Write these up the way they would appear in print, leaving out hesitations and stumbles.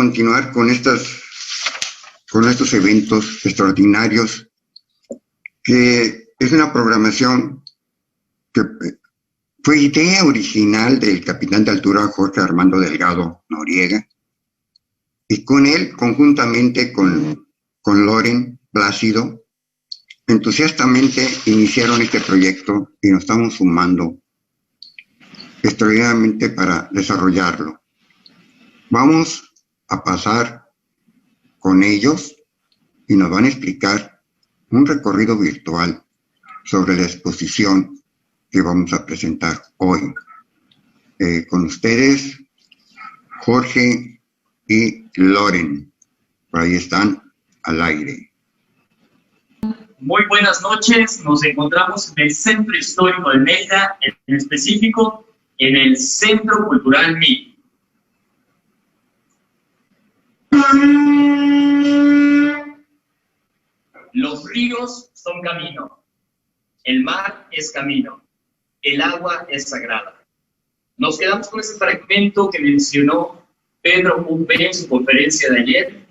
continuar con estos eventos extraordinarios, que es una programación que fue idea original del capitán de altura Jorge Armando Delgado Noriega, y con él, conjuntamente con Loren Plácido, entusiastamente iniciaron este proyecto y nos estamos sumando extraordinariamente para desarrollarlo. Vamos a pasar con ellos y nos van a explicar un recorrido virtual sobre la exposición que vamos a presentar hoy. Con ustedes, Jorge y Loren. Por ahí están al aire. Muy buenas noches. Nos encontramos en el Centro Histórico de Mérida, en específico en el Centro Cultural MIC. Los ríos son camino, el mar es camino, el agua es sagrada. Nos quedamos con ese fragmento que mencionó Pedro Upé en su conferencia de ayer,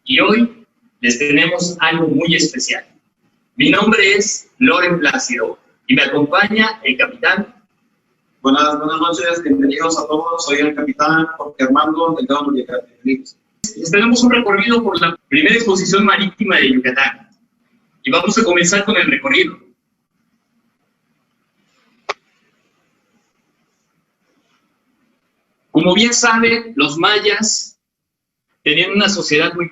y hoy les tenemos algo muy especial. Mi nombre es Loren Plácido y me acompaña el capitán. Buenas noches, bienvenidos a todos. Soy el capitán Jorge Armando Delgado Noriega. Tenemos un recorrido por la primera exposición marítima de Yucatán y vamos a comenzar con el recorrido. Como bien saben, los mayas tenían una sociedad muy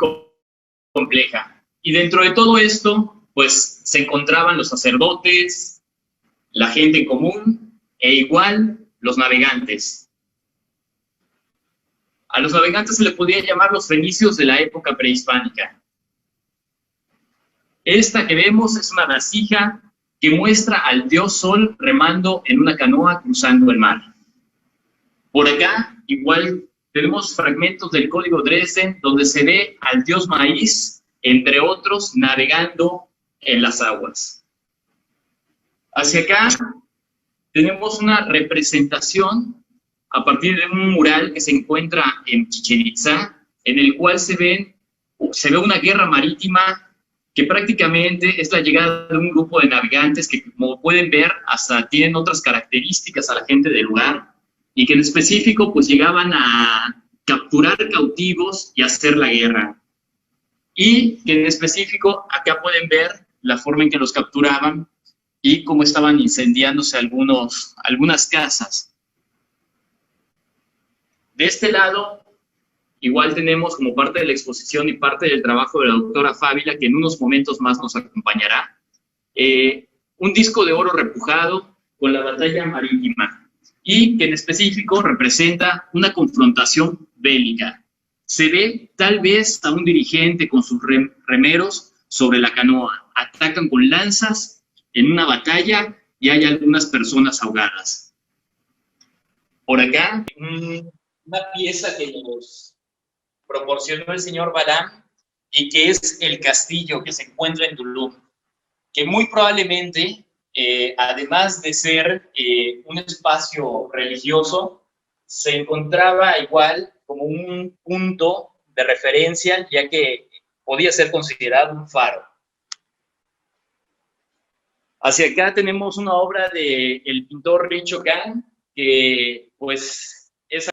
compleja, y dentro de todo esto, pues, se encontraban los sacerdotes, la gente en común, e igual los navegantes. A los navegantes se le podía llamar los fenicios de la época prehispánica. Esta que vemos es una vasija que muestra al dios Sol remando en una canoa cruzando el mar. Por acá, igual, tenemos fragmentos del Código Dresden, donde se ve al dios Maíz, entre otros, navegando en las aguas. Hacia acá tenemos una representación a partir de un mural que se encuentra en Chichén Itzá, en el cual se ve una guerra marítima que prácticamente es la llegada de un grupo de navegantes que, como pueden ver, hasta tienen otras características a la gente del lugar, y que en específico pues llegaban a capturar cautivos y hacer la guerra. Y que en específico acá pueden ver la forma en que los capturaban y cómo estaban incendiándose algunas casas. De este lado, igual tenemos como parte de la exposición y parte del trabajo de la doctora Fábila, que en unos momentos más nos acompañará, un disco de oro repujado con la batalla marítima, y que en específico representa una confrontación bélica. Se ve tal vez a un dirigente con sus remeros sobre la canoa. Atacan con lanzas en una batalla y hay algunas personas ahogadas. Por acá, una pieza que nos proporcionó el señor Barán, y que es el castillo que se encuentra en Tulum, que muy probablemente, además de ser un espacio religioso, se encontraba igual como un punto de referencia, ya que podía ser considerado un faro. Hacia acá tenemos una obra del pintor Richo Kang, que pues es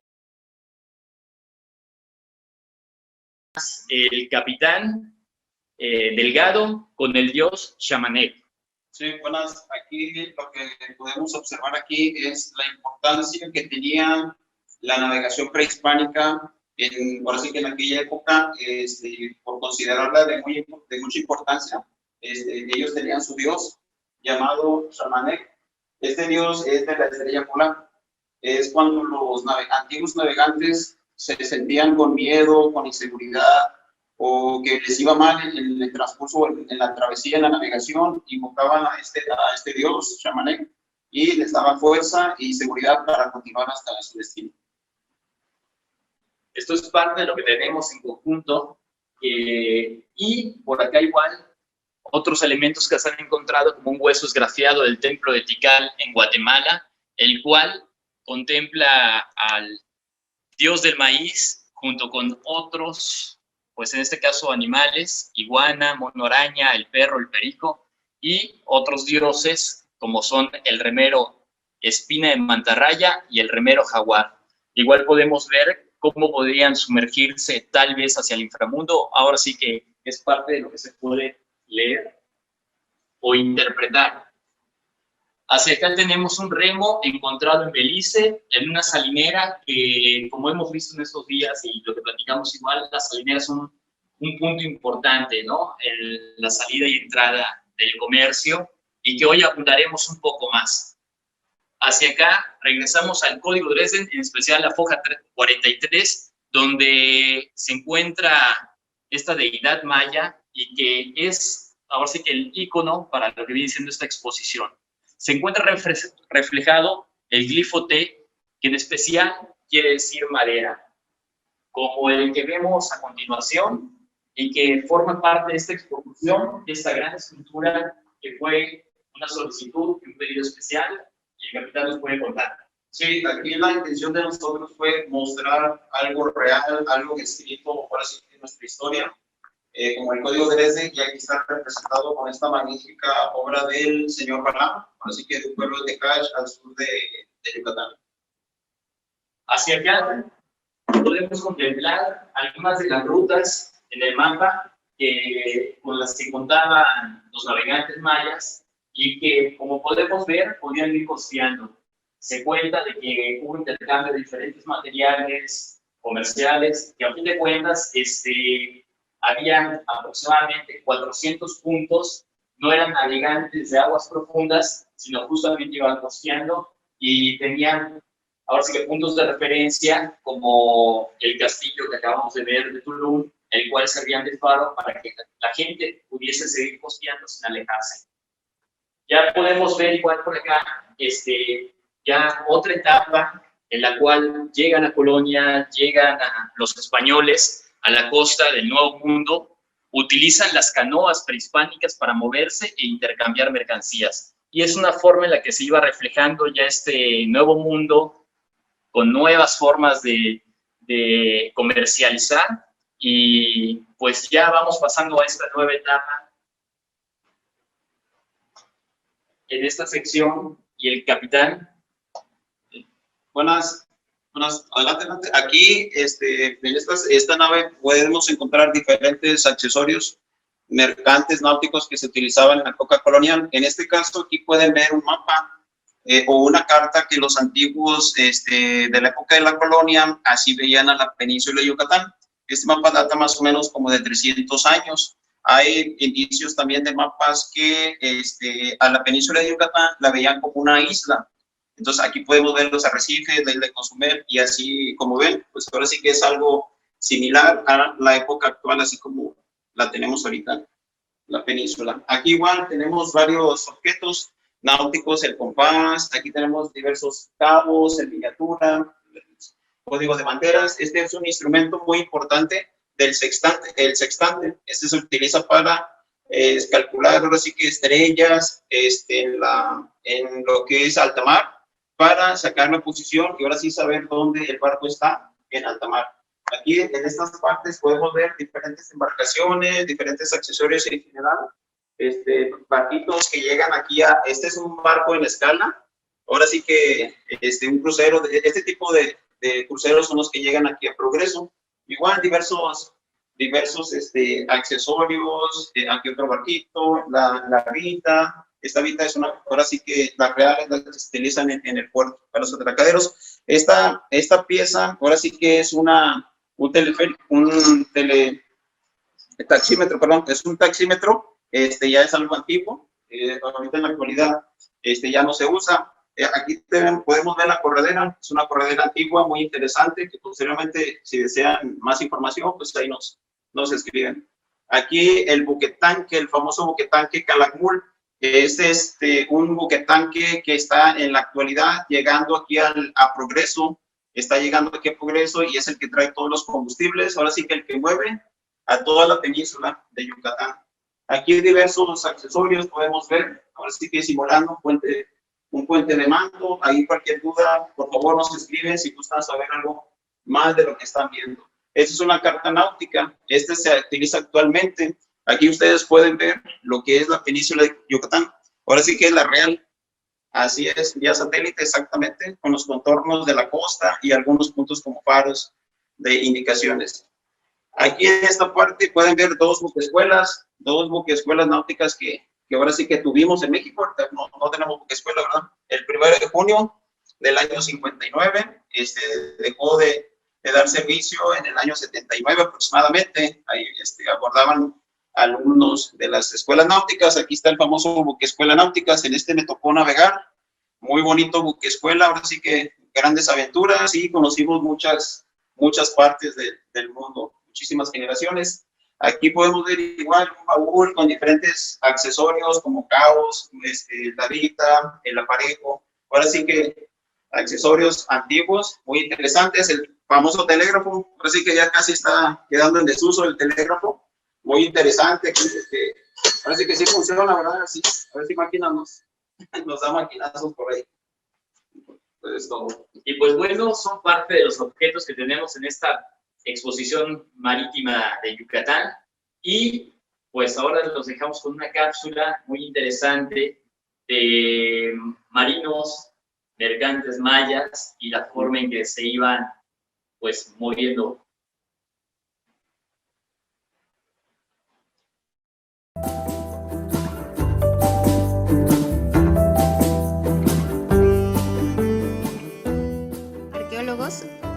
el capitán Delgado con el dios Xamaneq. Sí, buenas. Aquí lo que podemos observar aquí es la importancia que tenía la navegación prehispánica, ahora sí que en aquella época, por considerarla de mucha importancia, ellos tenían su dios llamado Xamaneq. Este dios es de la estrella polar. Es cuando los antiguos navegantes se sentían con miedo, con inseguridad, o que les iba mal en el transcurso, en la travesía, en la navegación, invocaban a este dios, Xamaneq, y les daba fuerza y seguridad para continuar hasta su destino. Esto es parte de lo que tenemos en conjunto, y por acá igual otros elementos que se han encontrado, como un hueso esgrafiado del templo de Tikal en Guatemala, el cual contempla al dios del maíz junto con otros, pues en este caso animales, iguana, mono araña, el perro, el perico, y otros dioses como son el remero espina de mantarraya y el remero jaguar. Igual podemos ver cómo podrían sumergirse tal vez hacia el inframundo. Ahora sí que es parte de lo que se puede leer o interpretar. Hacia acá tenemos un remo encontrado en Belice, en una salinera que, como hemos visto en estos días y lo que platicamos igual, las salineras son un punto importante, ¿no? En la salida y entrada del comercio, y que hoy abundaremos un poco más. Hacia acá regresamos al Código Dresden, en especial la foja 43, donde se encuentra esta deidad maya y que es, ahora sí que el ícono para lo que viene siendo esta exposición. Se encuentra reflejado el glifo T, que en especial quiere decir madera, como el que vemos a continuación y que forma parte de esta exposición, de esta gran escultura que fue una solicitud y un pedido especial, y el capitán nos puede contar. Sí, aquí la intención de nosotros fue mostrar algo real, algo escrito, por así en nuestra historia, como el Código Dresden, y aquí está representado con esta magnífica obra del señor Balam, así que del pueblo de Tecash al sur de Yucatán. Hacia acá podemos contemplar algunas de las rutas en el mapa con las que contaban los navegantes mayas y que, como podemos ver, podían ir costeando. Se cuenta de que hubo intercambio de diferentes materiales comerciales, que a fin de cuentas había aproximadamente 400 puntos, no eran navegantes de aguas profundas, sino justamente iban costeando y tenían, ahora sí que puntos de referencia, como el castillo que acabamos de ver de Tulum, el cual servían de faro para que la gente pudiese seguir costeando sin alejarse. Ya podemos ver igual por acá, ya otra etapa en la cual llegan a Colonia, llegan a los españoles a la costa del Nuevo Mundo, utilizan las canoas prehispánicas para moverse e intercambiar mercancías. Y es una forma en la que se iba reflejando ya este Nuevo Mundo con nuevas formas de comercializar, y pues ya vamos pasando a esta nueva etapa en esta sección, y el capitán. Buenas, adelante. Aquí, en esta nave podemos encontrar diferentes accesorios mercantes náuticos que se utilizaban en la época colonial. En este caso, aquí pueden ver un mapa o una carta que los antiguos de la época de la colonia así veían a la península de Yucatán. Este mapa data más o menos como de 300 años. Hay indicios también de mapas que a la península de Yucatán la veían como una isla. Entonces aquí podemos ver los arrecifes, la isla de Cozumel, y así como ven, pues ahora sí que es algo similar a la época actual, así como la tenemos ahorita, la península. Aquí igual tenemos varios objetos náuticos, el compás, aquí tenemos diversos cabos en miniatura, códigos de banderas. Este es un instrumento muy importante del sextante, el sextante. Este se utiliza para calcular ahora sí que estrellas en lo que es alta mar, para sacar la posición y ahora sí saber dónde el barco está en alta mar. Aquí en estas partes podemos ver diferentes embarcaciones, diferentes accesorios en general, barquitos que llegan aquí a, este es un barco en escala, ahora sí que un crucero, este tipo de cruceros son los que llegan aquí a Progreso, igual diversos accesorios, aquí otro barquito, la vita. Esta vita es una, ahora sí que las reales las que se utilizan en el puerto para los atracaderos. Esta pieza, ahora sí que es taxímetro, perdón, es un taxímetro, ya es algo antiguo, ahorita en la actualidad ya no se usa. Aquí podemos ver la corredera, es una corredera antigua muy interesante, que posteriormente, si desean más información, pues ahí nos escriben. Aquí el buquetanque, el famoso buquetanque Calakmul, es un buquetanque que está en la actualidad llegando aquí a Progreso, está llegando aquí a Progreso y es el que trae todos los combustibles, ahora sí que el que mueve a toda la península de Yucatán. Aquí diversos accesorios podemos ver, ahora sí que simulando un puente de mando. Ahí cualquier duda, por favor nos escriben si gustan saber algo más de lo que están viendo. Esta es una carta náutica. Esta se utiliza actualmente. Aquí ustedes pueden ver lo que es la península de Yucatán. Ahora sí que es la real. Así es, vía satélite exactamente, con los contornos de la costa y algunos puntos como faros de indicaciones. Aquí en esta parte pueden ver dos buquescuelas náuticas que ahora sí que tuvimos en México. No tenemos buquescuela, ¿verdad? El 1 de junio del año 59 dejó de dar servicio en el año 79 aproximadamente. Ahí abordaban alumnos de las escuelas náuticas. Aquí está el famoso buquescuela náuticas. En este me tocó navegar. Muy bonito buquescuela, ahora sí que grandes aventuras y conocimos muchas partes del mundo, muchísimas generaciones. Aquí podemos ver igual un baúl con diferentes accesorios como cabos, la vita, el aparejo. Ahora sí que accesorios antiguos, muy interesantes. El famoso telégrafo, ahora sí que ya casi está quedando en desuso el telégrafo. Muy interesante, ahora sí que sí funciona, ¿verdad? Así, a ver si imaginamos. Nos da maquinazos por ahí. Pues todo. Y pues bueno, son parte de los objetos que tenemos en esta exposición marítima de Yucatán. Y pues ahora los dejamos con una cápsula muy interesante de marinos, mercantes mayas y la forma en que se iban pues moviendo.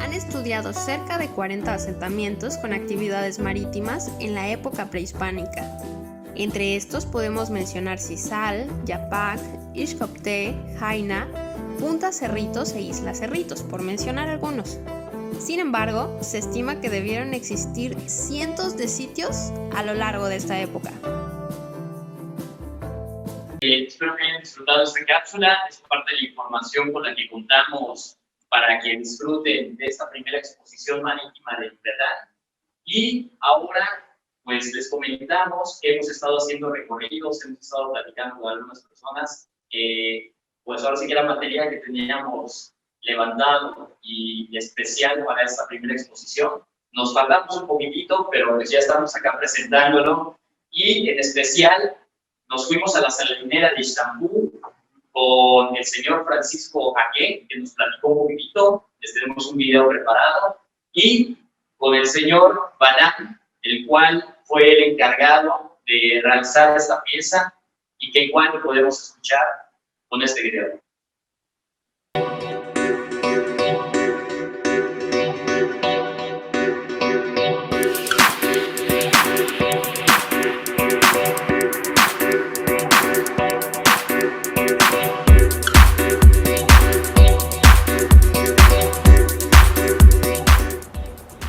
Han estudiado cerca de 40 asentamientos con actividades marítimas en la época prehispánica. Entre estos podemos mencionar Sisal, Yapac, Ixcopté, Jaina, Punta Cerritos e Isla Cerritos, por mencionar algunos. Sin embargo, se estima que debieron existir cientos de sitios a lo largo de esta época. Espero que hayan disfrutado de esta cápsula. Es parte de la información con la que contamos para que disfruten de esta primera exposición marítima de Yucatán. Y ahora, pues les comentamos que hemos estado haciendo recorridos, hemos estado platicando con algunas personas, pues ahora sí que la materia que teníamos levantado y especial para esta primera exposición. Nos faltamos un poquitito, pero pues ya estamos acá presentándolo. Y en especial, nos fuimos a la salinera de Istambul, con el señor Francisco Jaque, que nos platicó un poquitito, les tenemos un video preparado, y con el señor Banán, el cual fue el encargado de realizar esta pieza, y que igual podemos escuchar con este video.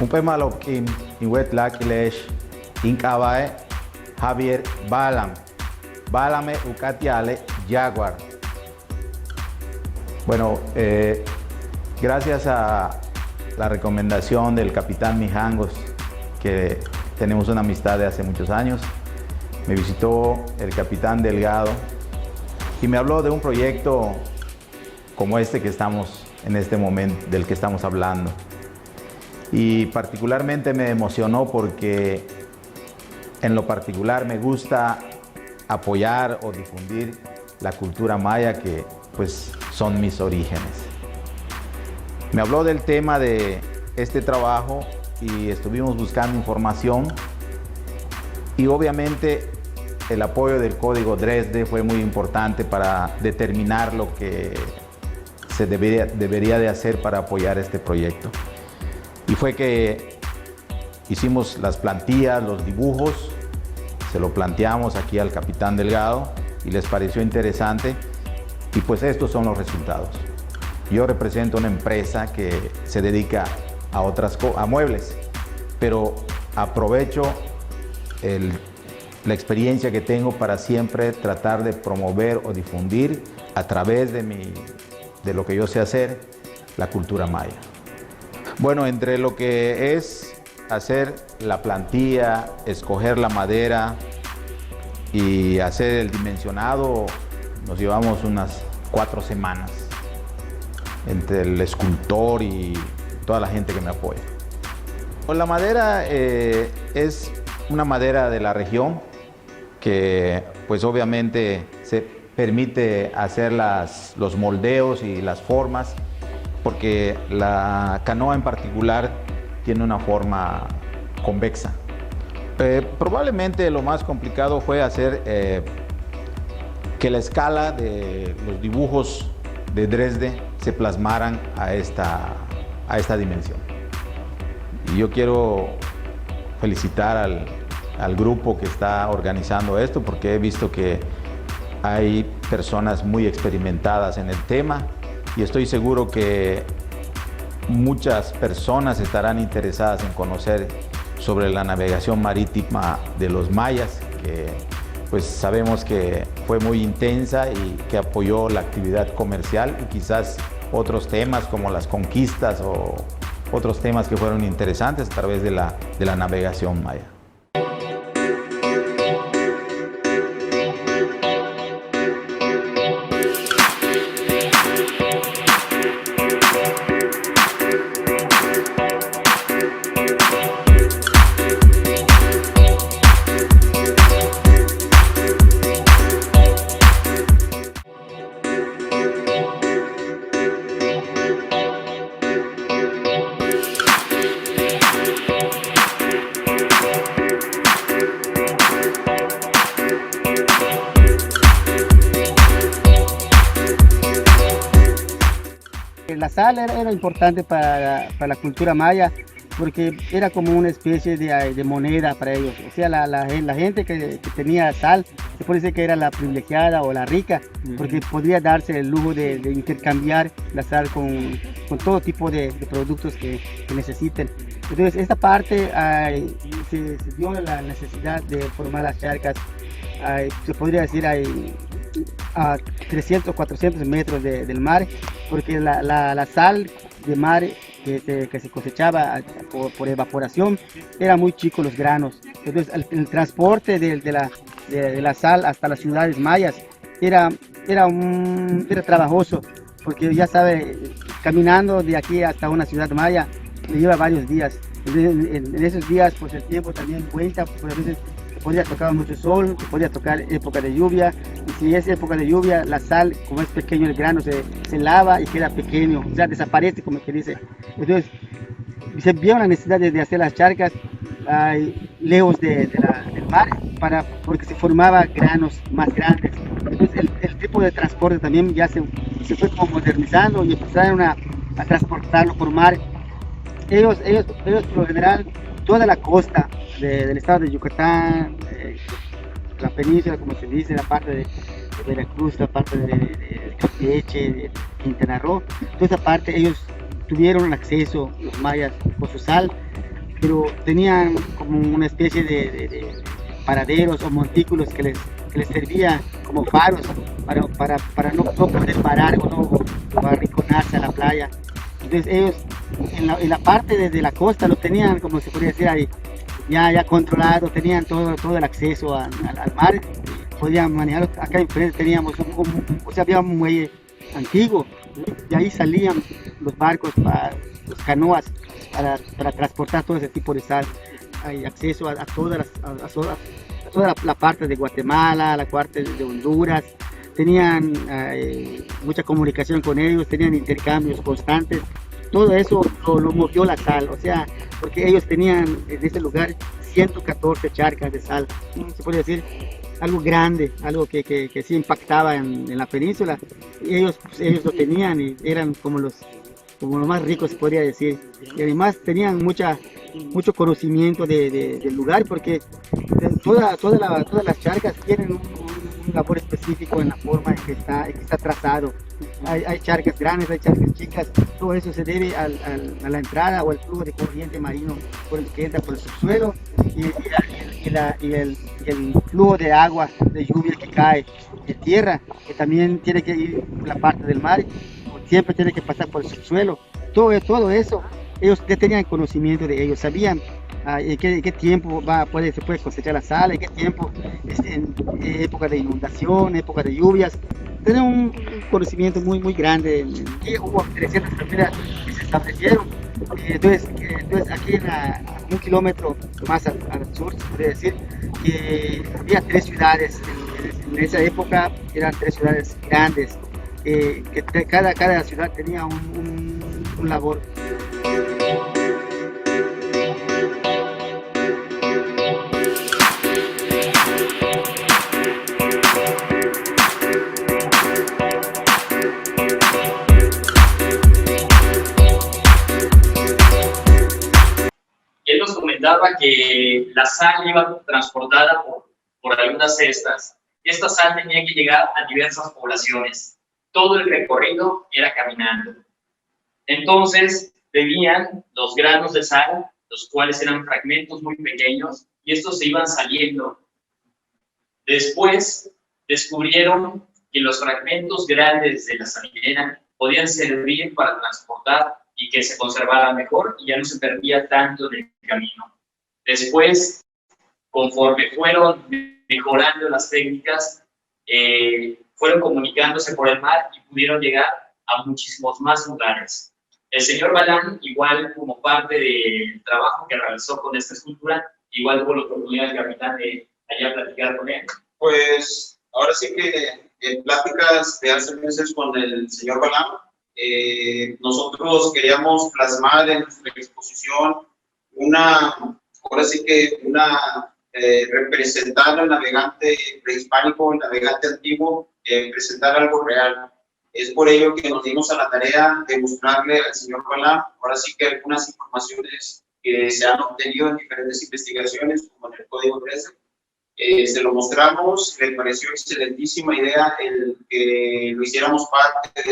Upemalokim, Inwet Lakilesh, Incabae, Javier Balam, Balame Ucatiale, Jaguar. Bueno, gracias a la recomendación del capitán Mijangos, que tenemos una amistad de hace muchos años, me visitó el capitán Delgado y me habló de un proyecto como este que estamos en este momento, del que estamos hablando. Y particularmente me emocionó porque en lo particular me gusta apoyar o difundir la cultura maya, que pues son mis orígenes. Me habló del tema de este trabajo y estuvimos buscando información, y obviamente el apoyo del Código Dresde fue muy importante para determinar lo que se debería de hacer para apoyar este proyecto. Y fue que hicimos las plantillas, los dibujos, se lo planteamos aquí al capitán Delgado y les pareció interesante, y pues estos son los resultados. Yo represento una empresa que se dedica a muebles, pero aprovecho la experiencia que tengo para siempre tratar de promover o difundir a través de lo que yo sé hacer, la cultura maya. Bueno, entre lo que es hacer la plantilla, escoger la madera y hacer el dimensionado, nos llevamos unas 4 semanas entre el escultor y toda la gente que me apoya. Pues la madera es una madera de la región que pues obviamente se permite hacer los moldeos y las formas, porque la canoa en particular tiene una forma convexa. Probablemente lo más complicado fue hacer que la escala de los dibujos de Dresde se plasmaran a esta dimensión. Y yo quiero felicitar al grupo que está organizando esto, porque he visto que hay personas muy experimentadas en el tema y estoy seguro que muchas personas estarán interesadas en conocer sobre la navegación marítima de los mayas, que pues sabemos que fue muy intensa y que apoyó la actividad comercial, y quizás otros temas como las conquistas o otros temas que fueron interesantes a través de la navegación maya. La sal era importante para la cultura maya, porque era como una especie de moneda para ellos. O sea, la gente que tenía sal, se puede decir que era la privilegiada o la rica, porque podía darse el lujo de intercambiar la sal con todo tipo de productos que necesiten. Entonces, esta parte se dio la necesidad de formar las charcas, se podría decir, a 300 o 400 metros del mar, porque la sal de mar que se cosechaba por evaporación era muy chico los granos. Entonces el transporte de la sal hasta las ciudades mayas era trabajoso, porque ya sabe, caminando de aquí hasta una ciudad maya le lleva varios días. En esos días pues el tiempo también cuenta, pues a veces podía tocar mucho sol, podía tocar época de lluvia, y si es época de lluvia, la sal, como es pequeño el grano, se lava y queda pequeño, o sea, desaparece, como que dice. Entonces, se vio la necesidad de hacer las charcas lejos del mar, porque se formaban granos más grandes. Entonces, el tipo de transporte también ya se fue como modernizando y empezaron a transportarlo por mar. Ellos por lo general, toda la costa del estado de Yucatán, la península, como se dice, la parte de Veracruz, la parte de Campeche, de Quintana Roo, toda esa parte ellos tuvieron acceso, los mayas, por su sal, pero tenían como una especie de paraderos o montículos que les servía como faros para no poder parar o arrinconarse a la playa. Entonces ellos en la parte de la costa lo tenían, como se podría decir, ahí ya controlado, tenían todo el acceso al mar, podían manejarlo. Acá enfrente teníamos había un muelle antiguo, y ahí salían los barcos, las canoas, para transportar todo ese tipo de sal. Hay acceso a toda la parte de Guatemala, la parte de Honduras. Tenían mucha comunicación con ellos, tenían intercambios constantes. Todo eso lo movió la sal, o sea, porque ellos tenían en este lugar 114 charcas de sal. Se puede decir algo grande, algo que sí impactaba en la península. Y ellos lo tenían y eran como los más ricos, se podría decir. Y además tenían mucho conocimiento del lugar, porque todas las charcas tienen un labor específico en la forma en que está trazado. Hay charcas grandes, hay charcas chicas, todo eso se debe a la entrada o al flujo de corriente marino por el que entra por el subsuelo y el flujo de agua, de lluvia que cae de tierra, que también tiene que ir por la parte del mar, siempre tiene que pasar por el subsuelo. Todo eso, ellos ya tenían conocimiento de ellos, sabían en qué tiempo se puede cosechar la sal, en qué tiempo, en época de inundación, época de lluvias. Tenían un conocimiento muy grande. Y hubo 300 familias que se establecieron Entonces aquí un kilómetro más al sur, se puede decir, que había 3 ciudades. En esa época eran 3 ciudades grandes, que cada ciudad tenía un labor. Él nos comentaba que la sal iba transportada por algunas cestas. Esta sal tenía que llegar a diversas poblaciones. Todo el recorrido era caminando. Entonces, tenían los granos de sal, los cuales eran fragmentos muy pequeños, y estos se iban saliendo. Después, descubrieron que los fragmentos grandes de la salidera podían servir para transportar y que se conservara mejor y ya no se perdía tanto en el camino. Después, conforme fueron mejorando las técnicas, fueron comunicándose por el mar y pudieron llegar a muchísimos más lugares. El señor Balán, igual como parte del trabajo que realizó con esta escultura, igual tuvo la oportunidad del capitán de allá platicar con él. Pues ahora sí que en pláticas de hace meses con el señor Balán, nosotros queríamos plasmar en nuestra exposición representar al navegante prehispánico, el navegante antiguo, presentar algo real. Es por ello que nos dimos a la tarea de mostrarle al señor Balán, ahora sí que algunas informaciones que se han obtenido en diferentes investigaciones, como en el Código 13, se lo mostramos, le pareció excelentísima idea el que lo hiciéramos parte de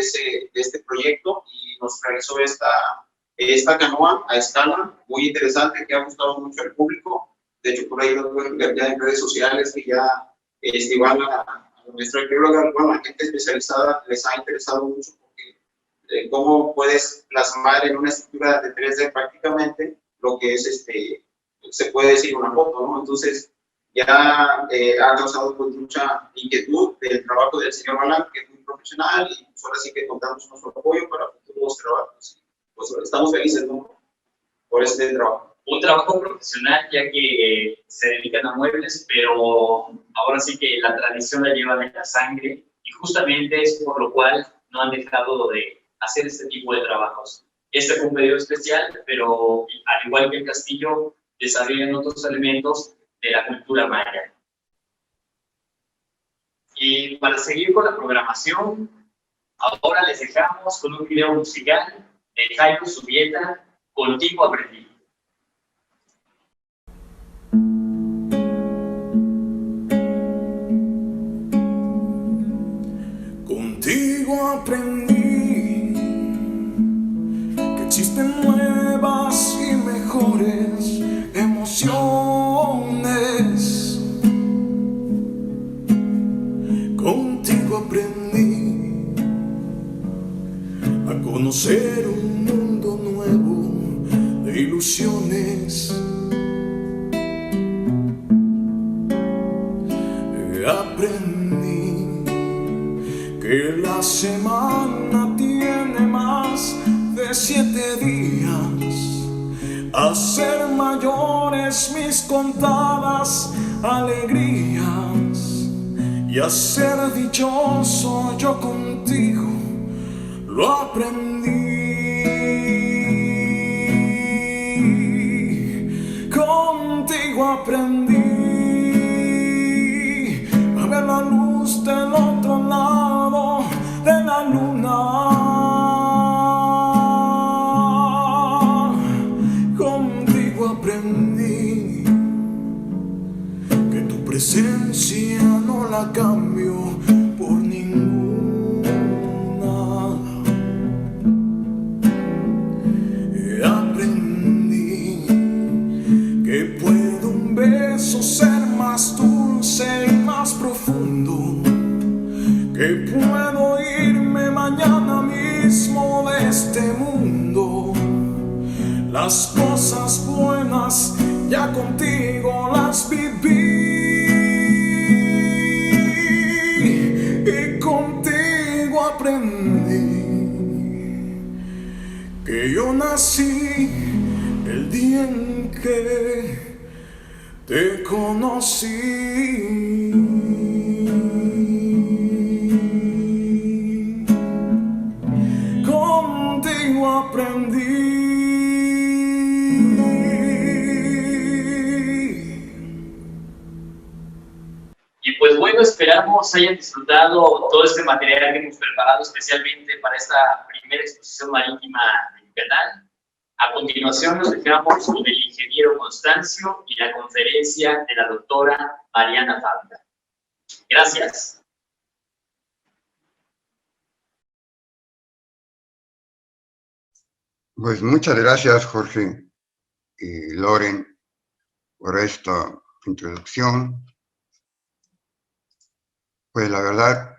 este proyecto y nos realizó esta canoa a escala, muy interesante, que ha gustado mucho al público. De hecho, por ahí lo pueden ver ya en redes sociales, que ya igual a nuestra arqueóloga, bueno, la gente especializada les ha interesado mucho porque cómo puedes plasmar en una estructura de 3D prácticamente lo que es se puede decir una foto, ¿no? Entonces, ya ha causado pues mucha inquietud del trabajo del señor Balán, que es muy profesional, y pues ahora sí que contamos con nuestro apoyo para futuros trabajos. Pues estamos felices, ¿no?, por este trabajo. Un trabajo profesional, ya que se dedican a muebles, pero ahora sí que la tradición la llevan en la sangre, y justamente es por lo cual no han dejado de hacer este tipo de trabajos. Este fue un pedido especial, pero al igual que el castillo, desarrollan otros elementos de la cultura maya. Y para seguir con la programación, ahora les dejamos con un video musical de Jairo Zubieta, Contigo Aprendí. Contigo aprendí que existen nuevas y mejores emociones. Contigo aprendí a conocer un mundo nuevo de ilusiones. Aprendí que la semana tiene más de 7 días, a ser mayores mis contadas alegrías, y a ser dichoso yo contigo lo aprendí. Contigo aprendí a ver la luz del otro lado de la luna. Contigo aprendí que tu presencia no la cambio por ninguna. Aprendí que puede un beso ser más dulce y más profundo, que puedo irme mañana mismo de este mundo. Las cosas buenas ya contigo las viví, y contigo aprendí que yo nací el día en que te conocí. Contigo aprendí. Y pues bueno, esperamos hayan disfrutado todo este material que hemos preparado especialmente para esta primera exposición marítima del canal. A continuación nos dejamos con el ingeniero Constancio y la conferencia de la doctora Mariana Fábila. Gracias. Pues muchas gracias, Jorge y Loren, por esta introducción. Pues la verdad,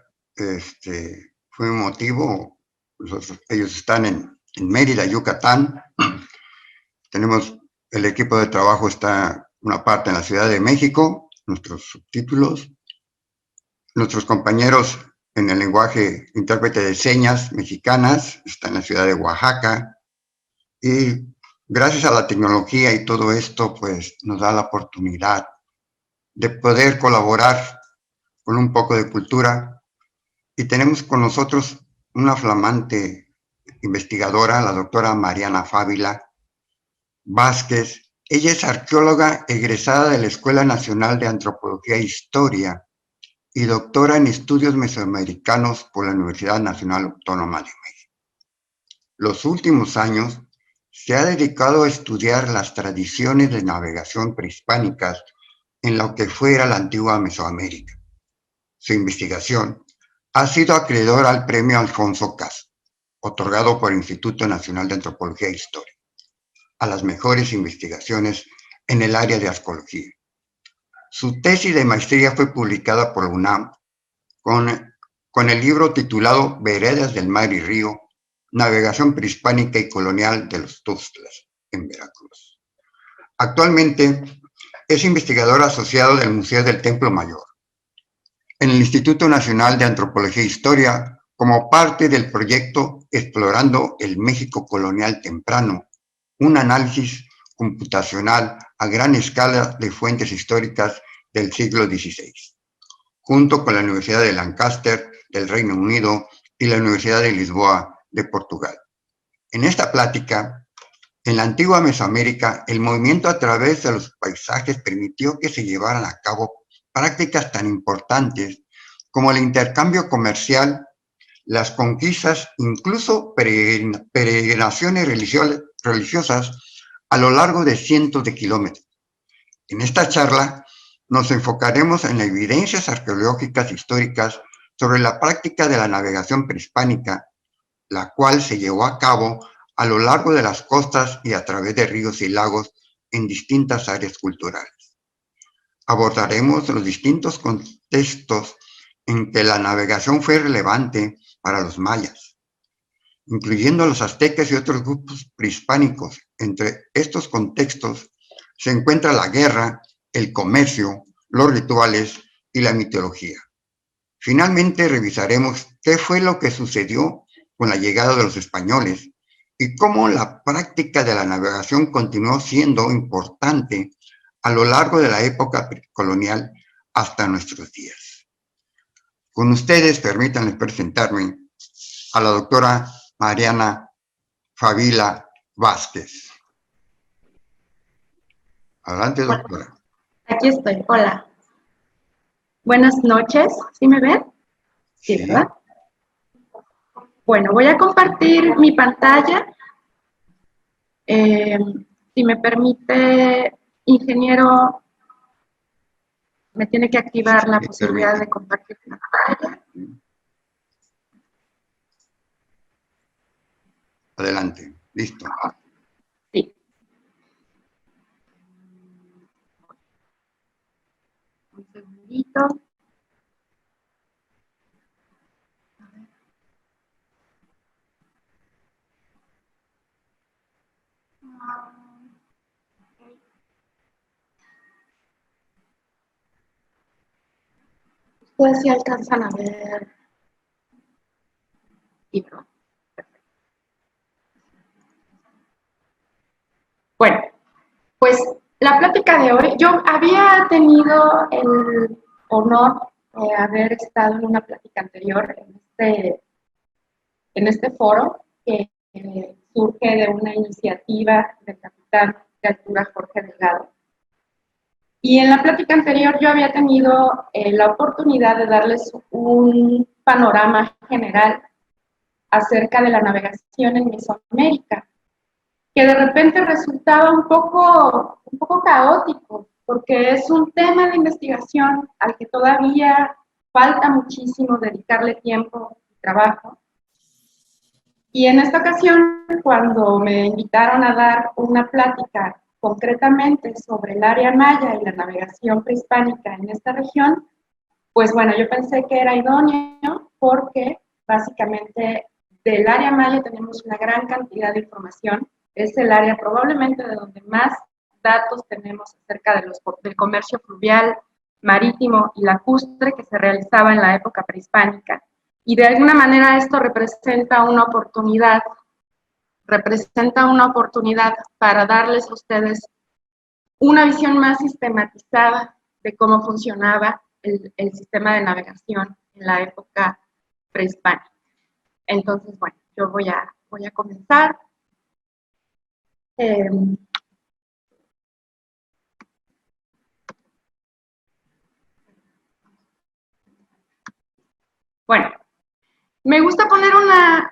fue un motivo. Ellos están en Mérida, Yucatán. Tenemos el equipo de trabajo, está una parte en la Ciudad de México, nuestros subtítulos. Nuestros compañeros en el lenguaje intérprete de señas mexicanas están en la ciudad de Oaxaca. Y gracias a la tecnología y todo esto, pues nos da la oportunidad de poder colaborar con un poco de cultura. Y tenemos con nosotros una flamante investigadora, la doctora Mariana Fábila Vázquez. Ella es arqueóloga egresada de la Escuela Nacional de Antropología e Historia y doctora en estudios mesoamericanos por la Universidad Nacional Autónoma de México. Los últimos años se ha dedicado a estudiar las tradiciones de navegación prehispánicas en lo que fuera la antigua Mesoamérica. Su investigación ha sido acreedora al Premio Alfonso Caso, otorgado por el Instituto Nacional de Antropología e Historia, a las mejores investigaciones en el área de arqueología. Su tesis de maestría fue publicada por la UNAM con el libro titulado Veredas del Mar y Río, Navegación prehispánica y colonial de los Tuxtlas, en Veracruz. Actualmente es investigador asociado del Museo del Templo Mayor, en el Instituto Nacional de Antropología e Historia, como parte del proyecto Explorando el México Colonial Temprano, un análisis computacional a gran escala de fuentes históricas del siglo XVI, junto con la Universidad de Lancaster del Reino Unido y la Universidad de Lisboa de Portugal. En esta plática, en la antigua Mesoamérica, el movimiento a través de los paisajes permitió que se llevaran a cabo prácticas tan importantes como el intercambio comercial, las conquistas, incluso peregrinaciones religiosas a lo largo de cientos de kilómetros. En esta charla nos enfocaremos en las evidencias arqueológicas históricas sobre la práctica de la navegación prehispánica, la cual se llevó a cabo a lo largo de las costas y a través de ríos y lagos en distintas áreas culturales. Abordaremos los distintos contextos en que la navegación fue relevante para los mayas, incluyendo los aztecas y otros grupos prehispánicos. Entre estos contextos se encuentra la guerra, el comercio, los rituales y la mitología. Finalmente revisaremos qué fue lo que sucedió con la llegada de los españoles y cómo la práctica de la navegación continuó siendo importante a lo largo de la época colonial hasta nuestros días. Con ustedes, permítanme presentarme a la doctora Mariana Fábila Vázquez. Adelante, doctora. Aquí estoy, hola. Buenas noches, ¿sí me ven? Sí, ¿verdad? Bueno, voy a compartir mi pantalla. Si me permite, ingeniero, me tiene que activar la posibilidad de compartir la pantalla. Adelante, listo. Sí. Un segundito. Ustedes si alcanzan a ver. Pues la plática de hoy, yo había tenido el honor de haber estado en una plática anterior en este foro que surge de una iniciativa del capitán de altura Jorge Delgado. Y en la plática anterior yo había tenido la oportunidad de darles un panorama general acerca de la navegación en Mesoamérica, que de repente resultaba un poco caótico, porque es un tema de investigación al que todavía falta muchísimo dedicarle tiempo y trabajo. Y en esta ocasión, cuando me invitaron a dar una plática concretamente sobre el área maya y la navegación prehispánica en esta región, pues bueno, yo pensé que era idóneo porque básicamente del área maya tenemos una gran cantidad de información. Es el área probablemente de donde más datos tenemos acerca del comercio fluvial, marítimo y lacustre que se realizaba en la época prehispánica. Y de alguna manera esto representa una oportunidad para darles a ustedes una visión más sistematizada de cómo funcionaba el sistema de navegación en la época prehispánica. Entonces, bueno, yo voy a comenzar. Bueno, me gusta poner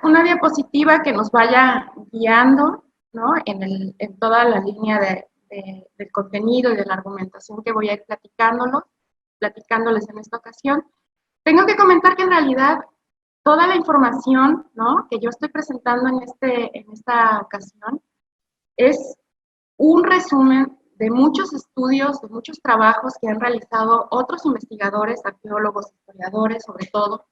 una diapositiva que nos vaya guiando, ¿no? en toda la línea del contenido y de la argumentación que voy a ir platicándoles en esta ocasión. Tengo que comentar que en realidad toda la información, ¿no?, que yo estoy presentando en esta ocasión es un resumen de muchos estudios, de muchos trabajos que han realizado otros investigadores, arqueólogos, historiadores, sobre todo.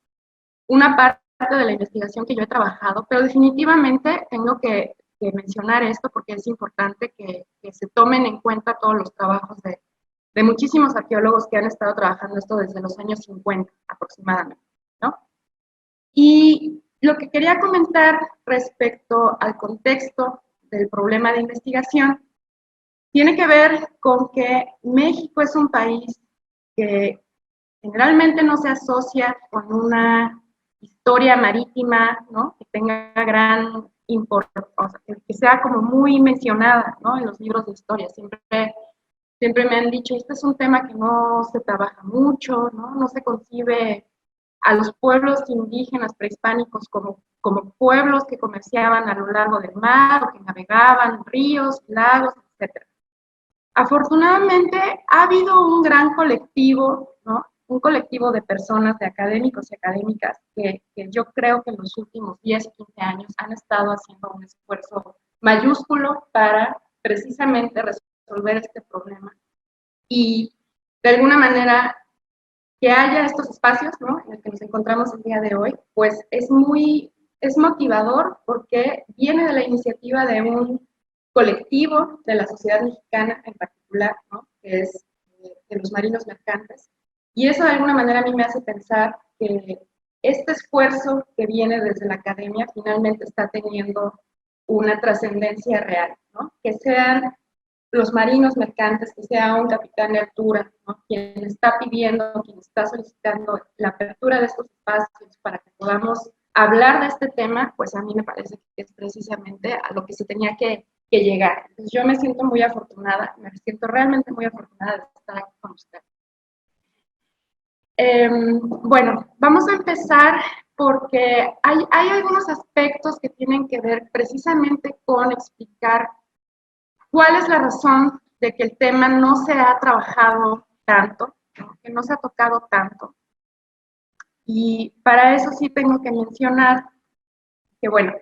Una parte de la investigación que yo he trabajado, pero definitivamente tengo que mencionar esto porque es importante que se tomen en cuenta todos los trabajos de muchísimos arqueólogos que han estado trabajando esto desde los años 50 aproximadamente, ¿no? Y lo que quería comentar respecto al contexto del problema de investigación tiene que ver con que México es un país que generalmente no se asocia con una historia marítima, ¿no?, que tenga gran importancia, o sea, que sea como muy mencionada, ¿no?, en los libros de historia. Siempre me han dicho, este es un tema que no se trabaja mucho, ¿no? No se concibe a los pueblos indígenas prehispánicos como pueblos que comerciaban a lo largo del mar o que navegaban ríos, lagos, etc. Afortunadamente ha habido un gran colectivo, ¿no?, un colectivo de personas, de académicos y académicas que yo creo que en los últimos 10 o 15 años han estado haciendo un esfuerzo mayúsculo para precisamente resolver este problema. Y de alguna manera que haya estos espacios, ¿no?, en los que nos encontramos el día de hoy, pues es motivador porque viene de la iniciativa de un colectivo de la sociedad mexicana en particular, ¿no?, que es de los marinos mercantes. Y eso de alguna manera a mí me hace pensar que este esfuerzo que viene desde la academia finalmente está teniendo una trascendencia real, ¿no? Que sean los marinos mercantes, que sea un capitán de altura, ¿no?, quien está pidiendo, quien está solicitando la apertura de estos espacios para que podamos hablar de este tema, pues a mí me parece que es precisamente a lo que se tenía que llegar. Entonces yo me siento muy afortunada, me siento realmente muy afortunada de estar aquí con ustedes. Bueno, vamos a empezar porque hay algunos aspectos que tienen que ver precisamente con explicar cuál es la razón de que el tema no se ha trabajado tanto, ¿no?, que no se ha tocado tanto. Y para eso sí tengo que mencionar que, bueno,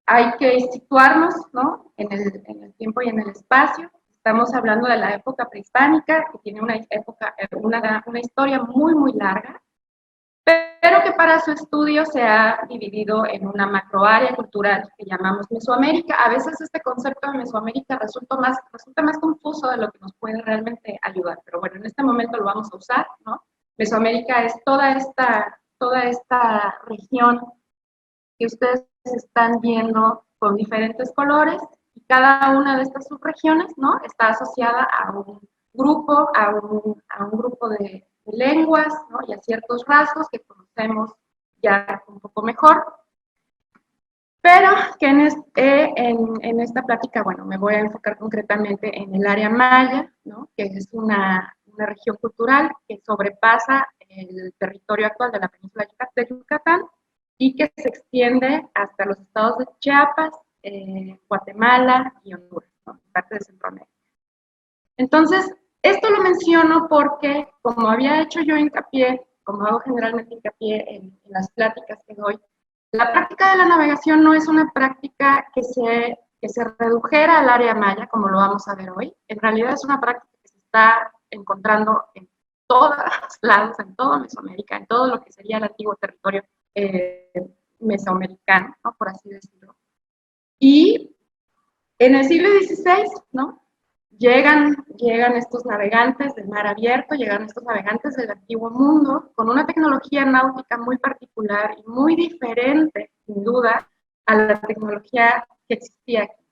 hay que situarnos, ¿no?, en el tiempo y en el espacio. Estamos hablando de la época prehispánica, que tiene una historia muy, muy larga, pero que para su estudio se ha dividido en una macroárea cultural que llamamos Mesoamérica. A veces este concepto de Mesoamérica resulta más confuso de lo que nos puede realmente ayudar, pero bueno, en este momento lo vamos a usar, ¿no? Mesoamérica es toda esta región que ustedes están viendo con diferentes colores y cada una de estas subregiones, ¿no? Está asociada a un grupo, a un grupo de lenguas, ¿no? Y a ciertos rasgos que conocemos ya un poco mejor. Pero que en esta plática, bueno, me voy a enfocar concretamente en el área maya, ¿no? Que es una región cultural que sobrepasa el territorio actual de la península de Yucatán y que se extiende hasta los estados de Chiapas, Guatemala y Honduras, ¿no? Parte de Centroamérica. Entonces, esto lo menciono porque, como había hecho yo hincapié, como hago generalmente hincapié en las pláticas que doy, la práctica de la navegación no es una práctica que se redujera al área maya, como lo vamos a ver hoy. En realidad es una práctica que se está encontrando en todos lados, en toda Mesoamérica, en todo lo que sería el antiguo territorio mesoamericano, ¿no? Por así decirlo. Y en el siglo XVI, ¿no? Llegan estos navegantes del mar abierto, llegan estos navegantes del antiguo mundo con una tecnología náutica muy particular y muy diferente, sin duda, a la tecnología que existía aquí.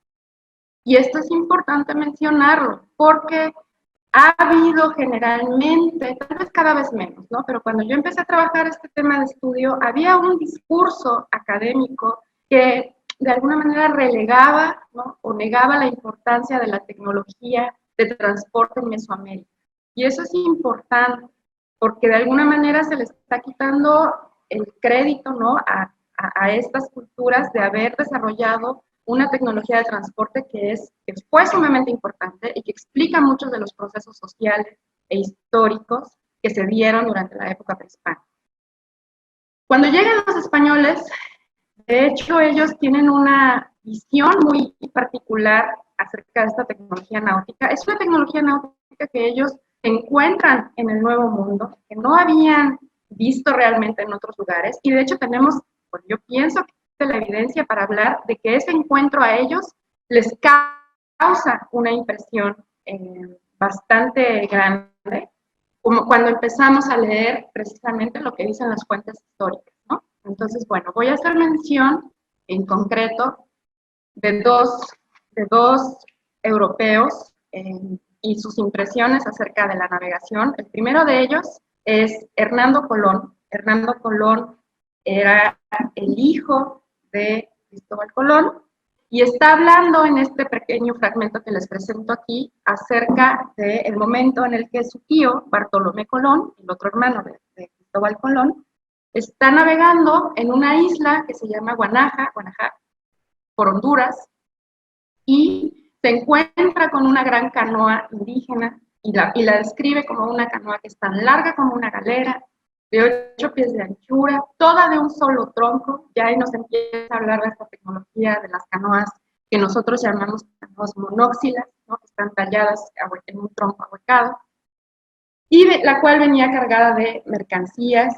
Y esto es importante mencionarlo, porque ha habido generalmente, tal vez cada vez menos, ¿no? Pero cuando yo empecé a trabajar este tema de estudio, había un discurso académico que de alguna manera relegaba, ¿no? O negaba la importancia de la tecnología de transporte en Mesoamérica. Y eso es importante, porque de alguna manera se le está quitando el crédito, ¿no? a estas culturas de haber desarrollado una tecnología de transporte que fue sumamente importante y que explica muchos de los procesos sociales e históricos que se dieron durante la época prehispánica. Cuando llegan los españoles, de hecho, ellos tienen una visión muy particular acerca de esta tecnología náutica. Es una tecnología náutica que ellos encuentran en el Nuevo Mundo, que no habían visto realmente en otros lugares. Y de hecho tenemos, pues yo pienso que la evidencia para hablar de que ese encuentro a ellos les causa una impresión bastante grande, como cuando empezamos a leer precisamente lo que dicen las fuentes históricas, ¿no? Entonces, bueno, voy a hacer mención en concreto de dos europeos y sus impresiones acerca de la navegación. El primero de ellos es Hernando Colón. Hernando Colón era el hijo de Cristóbal Colón y está hablando en este pequeño fragmento que les presento aquí acerca del momento en el que su tío, Bartolomé Colón, el otro hermano de Cristóbal Colón, está navegando en una isla que se llama Guanaja, por Honduras, y se encuentra con una gran canoa indígena y la describe como una canoa que es tan larga como una galera, de 8 pies de anchura, toda de un solo tronco. Ya ahí nos empieza a hablar de esta tecnología de las canoas que nosotros llamamos canoas monóxilas, ¿no? Que están talladas en un tronco ahuecado, y la cual venía cargada de mercancías.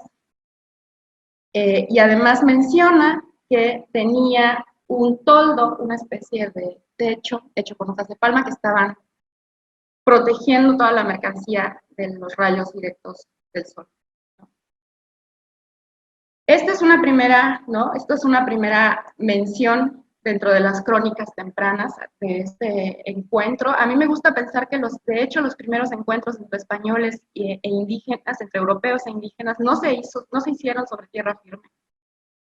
Y además menciona que tenía un toldo, una especie de techo hecho con hojas de palma que estaban protegiendo toda la mercancía de los rayos directos del sol. Esta es una primera, ¿no? Esto es una primera mención dentro de las crónicas tempranas de este encuentro. A mí me gusta pensar que de hecho los primeros encuentros entre españoles e indígenas, entre europeos e indígenas, no se hicieron sobre tierra firme,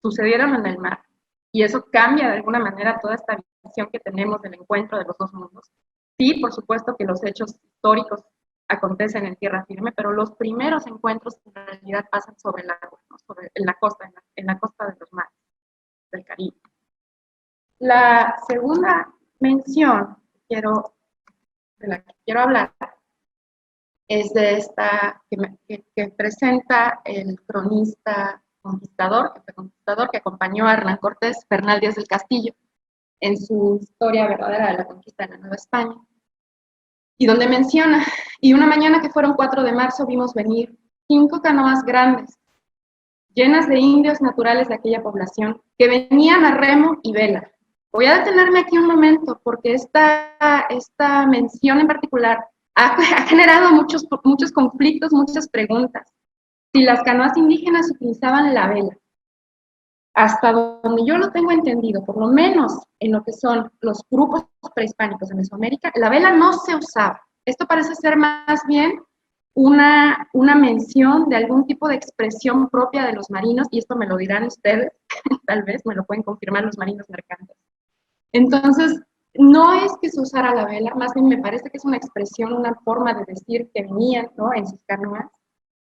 sucedieron en el mar. Y eso cambia de alguna manera toda esta visión que tenemos del encuentro de los dos mundos. Sí, por supuesto que los hechos históricos acontecen en tierra firme, pero los primeros encuentros en realidad pasan sobre el agua, ¿no? En la costa de los mares del Caribe. La segunda mención de la que quiero hablar es de esta que presenta el cronista conquistador que acompañó a Hernán Cortés, Bernal Díaz del Castillo, en su historia verdadera de la conquista de la Nueva España, y donde menciona: y una mañana que fueron 4 de marzo vimos venir 5 canoas grandes, llenas de indios naturales de aquella población, que venían a remo y vela. Voy a detenerme aquí un momento, porque esta mención en particular ha generado muchos conflictos, muchas preguntas. Si las canoas indígenas utilizaban la vela. hasta donde yo lo tengo entendido, por lo menos en lo que son los grupos prehispánicos de Mesoamérica, la vela no se usaba. Esto parece ser más bien una mención de algún tipo de expresión propia de los marinos, y esto me lo dirán ustedes, tal vez me lo pueden confirmar los marinos mercantes. Entonces, no es que se usara la vela, más bien me parece que es una expresión, una forma de decir que venían, ¿no?, en sus canoas.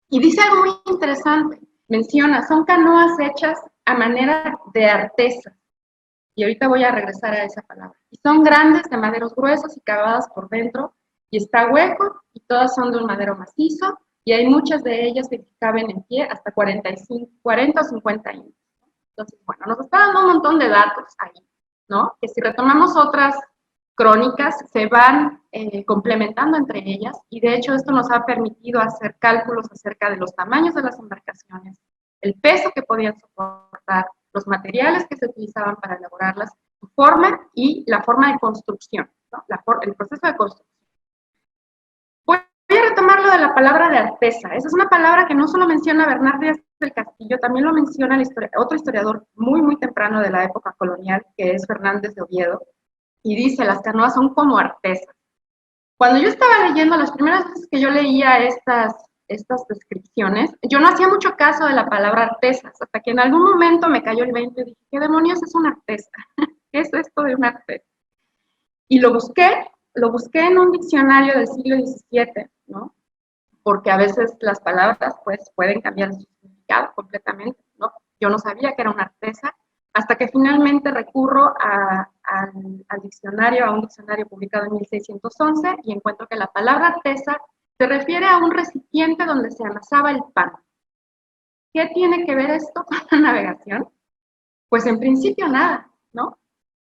Y dice algo muy interesante, menciona, son canoas hechas a manera de artesa. Y ahorita voy a regresar a esa palabra. Y son grandes, de maderos gruesos y cavadas por dentro, y está hueco, y todas son de un madero macizo, y hay muchas de ellas que caben en pie hasta 40 o 50 años. Entonces, bueno, nos está dando un montón de datos ahí, ¿no? Que si retomamos otras crónicas, se van complementando entre ellas, y de hecho esto nos ha permitido hacer cálculos acerca de los tamaños de las embarcaciones, el peso que podían soportar, los materiales que se utilizaban para elaborarlas, su forma y la forma de construcción, ¿no? El proceso de construcción. Voy a retomar lo de la palabra de artesa. Esa es una palabra que no solo menciona Bernard Díaz del Castillo, también lo menciona otro historiador muy, muy temprano de la época colonial, que es Fernández de Oviedo, y dice, las canoas son como artesas. Cuando yo estaba leyendo, las primeras veces que yo leía estas descripciones, yo no hacía mucho caso de la palabra artesas, hasta que en algún momento me cayó el 20 y dije, ¿qué demonios es una artesa? ¿Qué es esto de una artesa? Y lo busqué en un diccionario del siglo XVII, ¿no? Porque a veces las palabras pues pueden cambiar su significado completamente, ¿no? Yo no sabía que era una artesa, hasta que finalmente recurro al diccionario, a un diccionario publicado en 1611, y encuentro que la palabra artesa se refiere a un recipiente donde se amasaba el pan. ¿Qué tiene que ver esto con la navegación? Pues en principio nada, ¿no?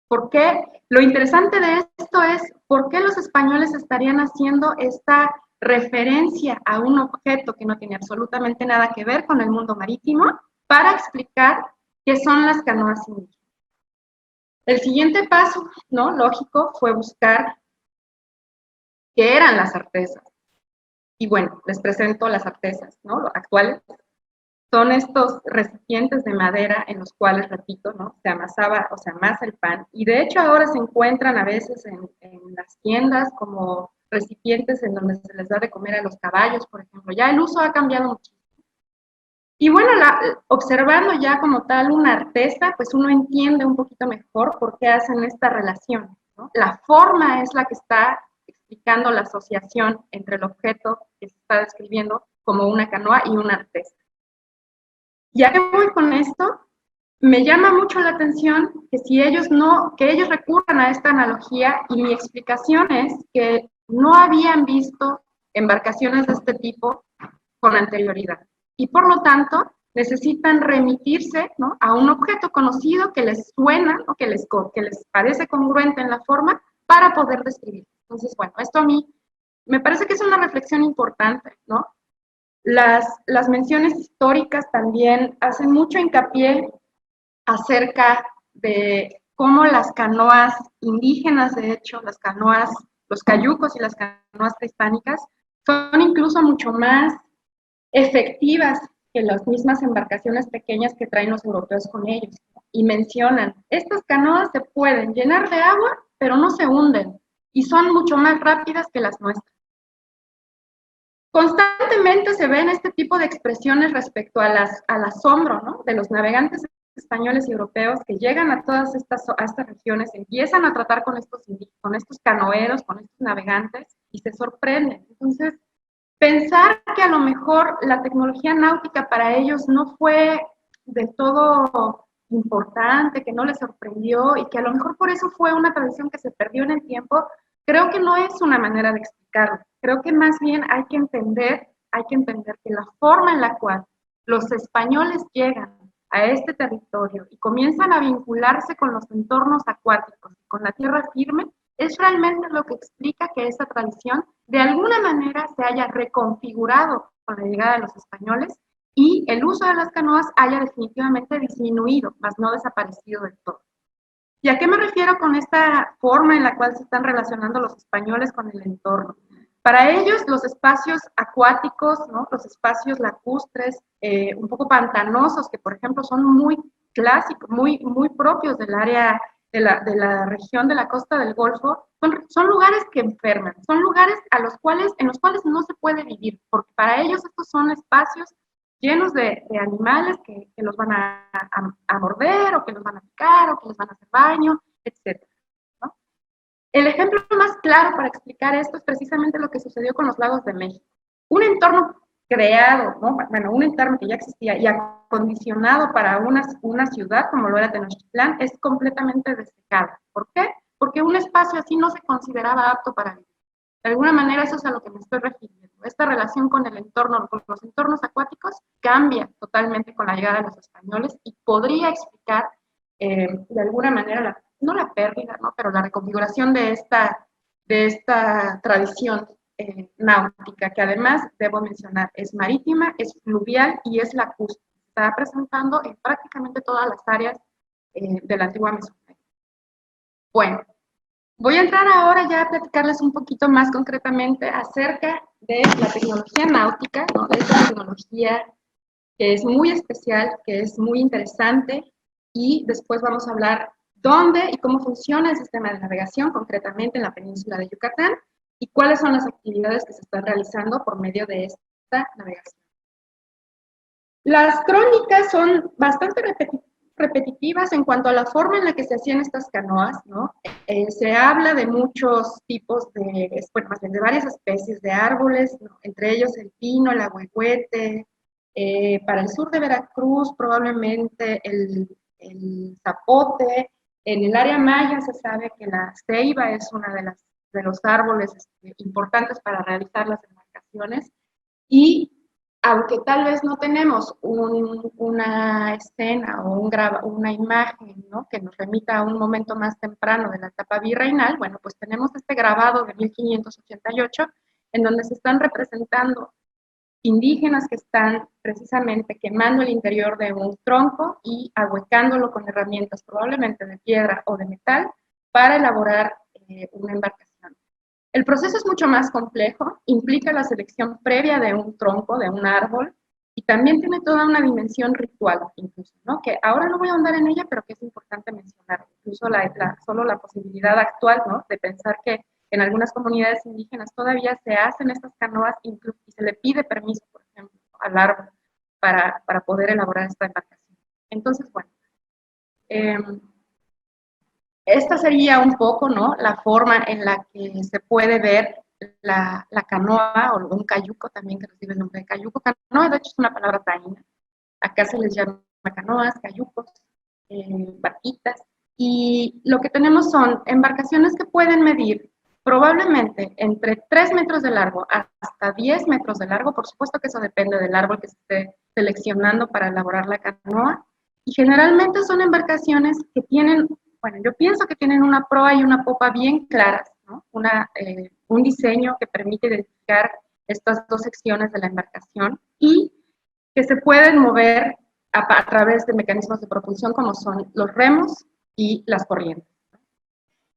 ¿Por qué? Lo interesante de esto es por qué los españoles estarían haciendo esta referencia a un objeto que no tiene absolutamente nada que ver con el mundo marítimo para explicar qué son las canoas indígenas. El siguiente paso, ¿no?, lógico, fue buscar qué eran las artesas. Y bueno, les presento las artesas, ¿no?, actuales. Son estos recipientes de madera en los cuales, repito, ¿no?, se amasaba o se amasa el pan. Y de hecho ahora se encuentran a veces en las tiendas como recipientes en donde se les da de comer a los caballos, por ejemplo. Ya el uso ha cambiado muchísimo. Y bueno, observando ya como tal una artesa, pues uno entiende un poquito mejor por qué hacen esta relación, ¿no? La forma es la que está explicando la asociación entre el objeto que se está describiendo como una canoa y una artesa. Ya que voy con esto, me llama mucho la atención que que ellos recurran a esta analogía, y mi explicación es que no habían visto embarcaciones de este tipo con anterioridad, y por lo tanto necesitan remitirse, ¿no?, a un objeto conocido que les suena, ¿no?, que les parece congruente en la forma para poder describir. Entonces, bueno, esto a mí me parece que es una reflexión importante, ¿no? Las menciones históricas también hacen mucho hincapié acerca de cómo las canoas indígenas, de hecho, las canoas, los cayucos y las canoas prehispánicas, son incluso mucho más efectivas que las mismas embarcaciones pequeñas que traen los europeos con ellos. Y mencionan, estas canoas se pueden llenar de agua, pero no se hunden, y son mucho más rápidas que las nuestras. Constantemente se ven este tipo de expresiones respecto al asombro, ¿no?, de los navegantes españoles y europeos que llegan a todas estas regiones, empiezan a tratar con estos canoeros, con estos navegantes, y se sorprenden. Entonces, pensar que a lo mejor la tecnología náutica para ellos no fue del todo importante, que no les sorprendió, y que a lo mejor por eso fue una tradición que se perdió en el tiempo, creo que no es una manera de explicarlo. Creo que más bien hay que entender que la forma en la cual los españoles llegan a este territorio y comienzan a vincularse con los entornos acuáticos, con la tierra firme, es realmente lo que explica que esa tradición de alguna manera se haya reconfigurado con la llegada de los españoles, y el uso de las canoas haya definitivamente disminuido, mas no desaparecido del todo. ¿Y a qué me refiero con esta forma en la cual se están relacionando los españoles con el entorno? Para ellos, los espacios acuáticos, ¿no? Los espacios lacustres, un poco pantanosos, que por ejemplo son muy clásicos, muy propios del área de la región de la costa del Golfo, son lugares que enferman, son lugares en los cuales no se puede vivir, porque para ellos estos son espacios llenos de animales que los van a morder, o que los van a picar, o que les van a hacer daño, etc. ¿No? El ejemplo más claro para explicar esto es precisamente lo que sucedió con los lagos de México. Un entorno creado, ¿no? Bueno, un entorno que ya existía y acondicionado para una ciudad como lo era Tenochtitlán es completamente desecado. ¿Por qué? Porque un espacio así no se consideraba apto para vivir. De alguna manera eso es a lo que me estoy refiriendo. Esta relación con el entorno, con los entornos acuáticos, cambia totalmente con la llegada de los españoles y podría explicar de alguna manera, no la pérdida, ¿no? Pero la reconfiguración de esta tradición náutica, que además, debo mencionar, es marítima, es fluvial y es lacustre. Se está presentando en prácticamente todas las áreas de la antigua Mesopotamia. Bueno, voy a entrar ahora ya a platicarles un poquito más concretamente acerca de la tecnología náutica, ¿no? De esta tecnología que es muy especial, que es muy interesante, y después vamos a hablar dónde y cómo funciona el sistema de navegación, concretamente en la península de Yucatán, y cuáles son las actividades que se están realizando por medio de esta navegación. Las crónicas son bastante repetitivas en cuanto a la forma en la que se hacían estas canoas, ¿no? Se habla de muchos tipos bueno, más bien de varias especies de árboles, ¿no? Entre ellos el pino, el ahuehuete, para el sur de Veracruz probablemente el zapote. En el área maya se sabe que la ceiba es una de los árboles importantes para realizar las embarcaciones, y aunque tal vez no tenemos una escena o una imagen, ¿no? Que nos remita a un momento más temprano de la etapa virreinal, bueno, pues tenemos este grabado de 1588 en donde se están representando indígenas que están precisamente quemando el interior de un tronco y ahuecándolo con herramientas probablemente de piedra o de metal para elaborar una embarcación. El proceso es mucho más complejo, implica la selección previa de un tronco, de un árbol, y también tiene toda una dimensión ritual, incluso, ¿no? Que ahora no voy a ahondar en ella, pero que es importante mencionar, incluso solo la posibilidad actual, ¿no? De pensar que en algunas comunidades indígenas todavía se hacen estas canoas, incluso, y se le pide permiso, por ejemplo, al árbol para poder elaborar esta embarcación. Entonces, bueno, esta sería un poco, ¿no? La forma en la que se puede ver la canoa, o un cayuco también, que recibe el nombre de cayuco. Canoa, de hecho, es una palabra taína. Acá se les llama canoas, cayucos, barquitas. Y lo que tenemos son embarcaciones que pueden medir probablemente entre 3 metros de largo hasta 10 metros de largo. Por supuesto que eso depende del árbol que se esté seleccionando para elaborar la canoa. Y generalmente son embarcaciones que tienen, bueno, yo pienso que tienen una proa y una popa bien claras, ¿no? Un diseño que permite identificar estas dos secciones de la embarcación y que se pueden mover a través de mecanismos de propulsión como son los remos y las corrientes.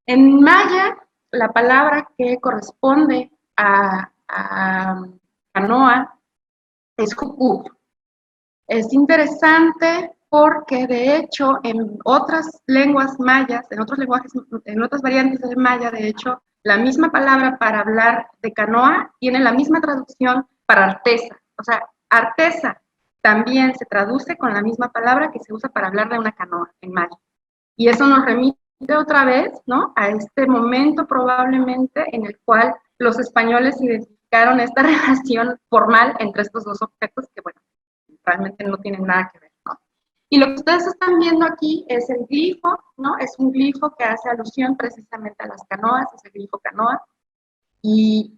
En maya, la palabra que corresponde a canoa es jucú. Es interesante porque de hecho en otras lenguas mayas, en otras variantes del maya, de hecho, la misma palabra para hablar de canoa tiene la misma traducción para artesa. O sea, artesa también se traduce con la misma palabra que se usa para hablar de una canoa en maya. Y eso nos remite otra vez, ¿no? A este momento probablemente en el cual los españoles identificaron esta relación formal entre estos dos objetos que, bueno, realmente no tienen nada que ver, ¿no? Y lo que ustedes están viendo aquí es el glifo, ¿no? Es un glifo que hace alusión precisamente a las canoas, es el glifo canoa. Y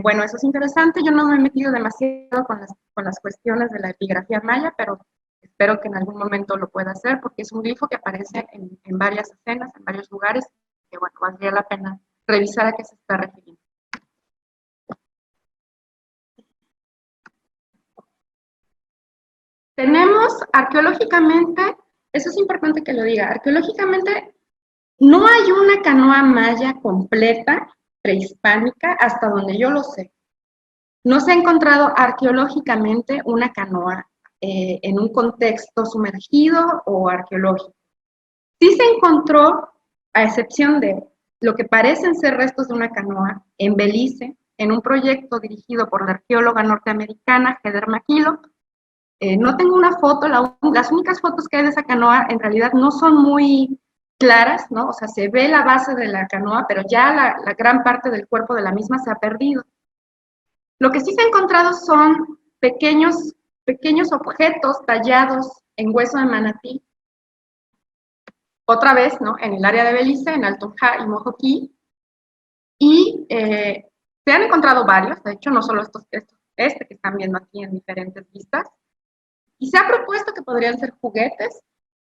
bueno, eso es interesante. Yo no me he metido demasiado con las cuestiones de la epigrafía maya, pero espero que en algún momento lo pueda hacer, porque es un glifo que aparece en varias escenas, en varios lugares, que bueno, valdría la pena revisar a qué se está refiriendo. Tenemos arqueológicamente, eso es importante que lo diga, arqueológicamente no hay una canoa maya completa, prehispánica, hasta donde yo lo sé. No se ha encontrado arqueológicamente una canoa en un contexto sumergido o arqueológico. Sí se encontró, a excepción de lo que parecen ser restos de una canoa, en Belice, en un proyecto dirigido por la arqueóloga norteamericana Heather McKillop. No tengo una foto, las únicas fotos que hay de esa canoa en realidad no son muy claras, ¿no? O sea, se ve la base de la canoa, pero ya la gran parte del cuerpo de la misma se ha perdido. Lo que sí se ha encontrado son pequeños objetos tallados en hueso de manatí, otra vez, ¿no? En el área de Belice, en Alto Ja y Mojoquí, y se han encontrado varios, de hecho, no solo este que están viendo aquí en diferentes vistas, y se ha propuesto que podrían ser juguetes,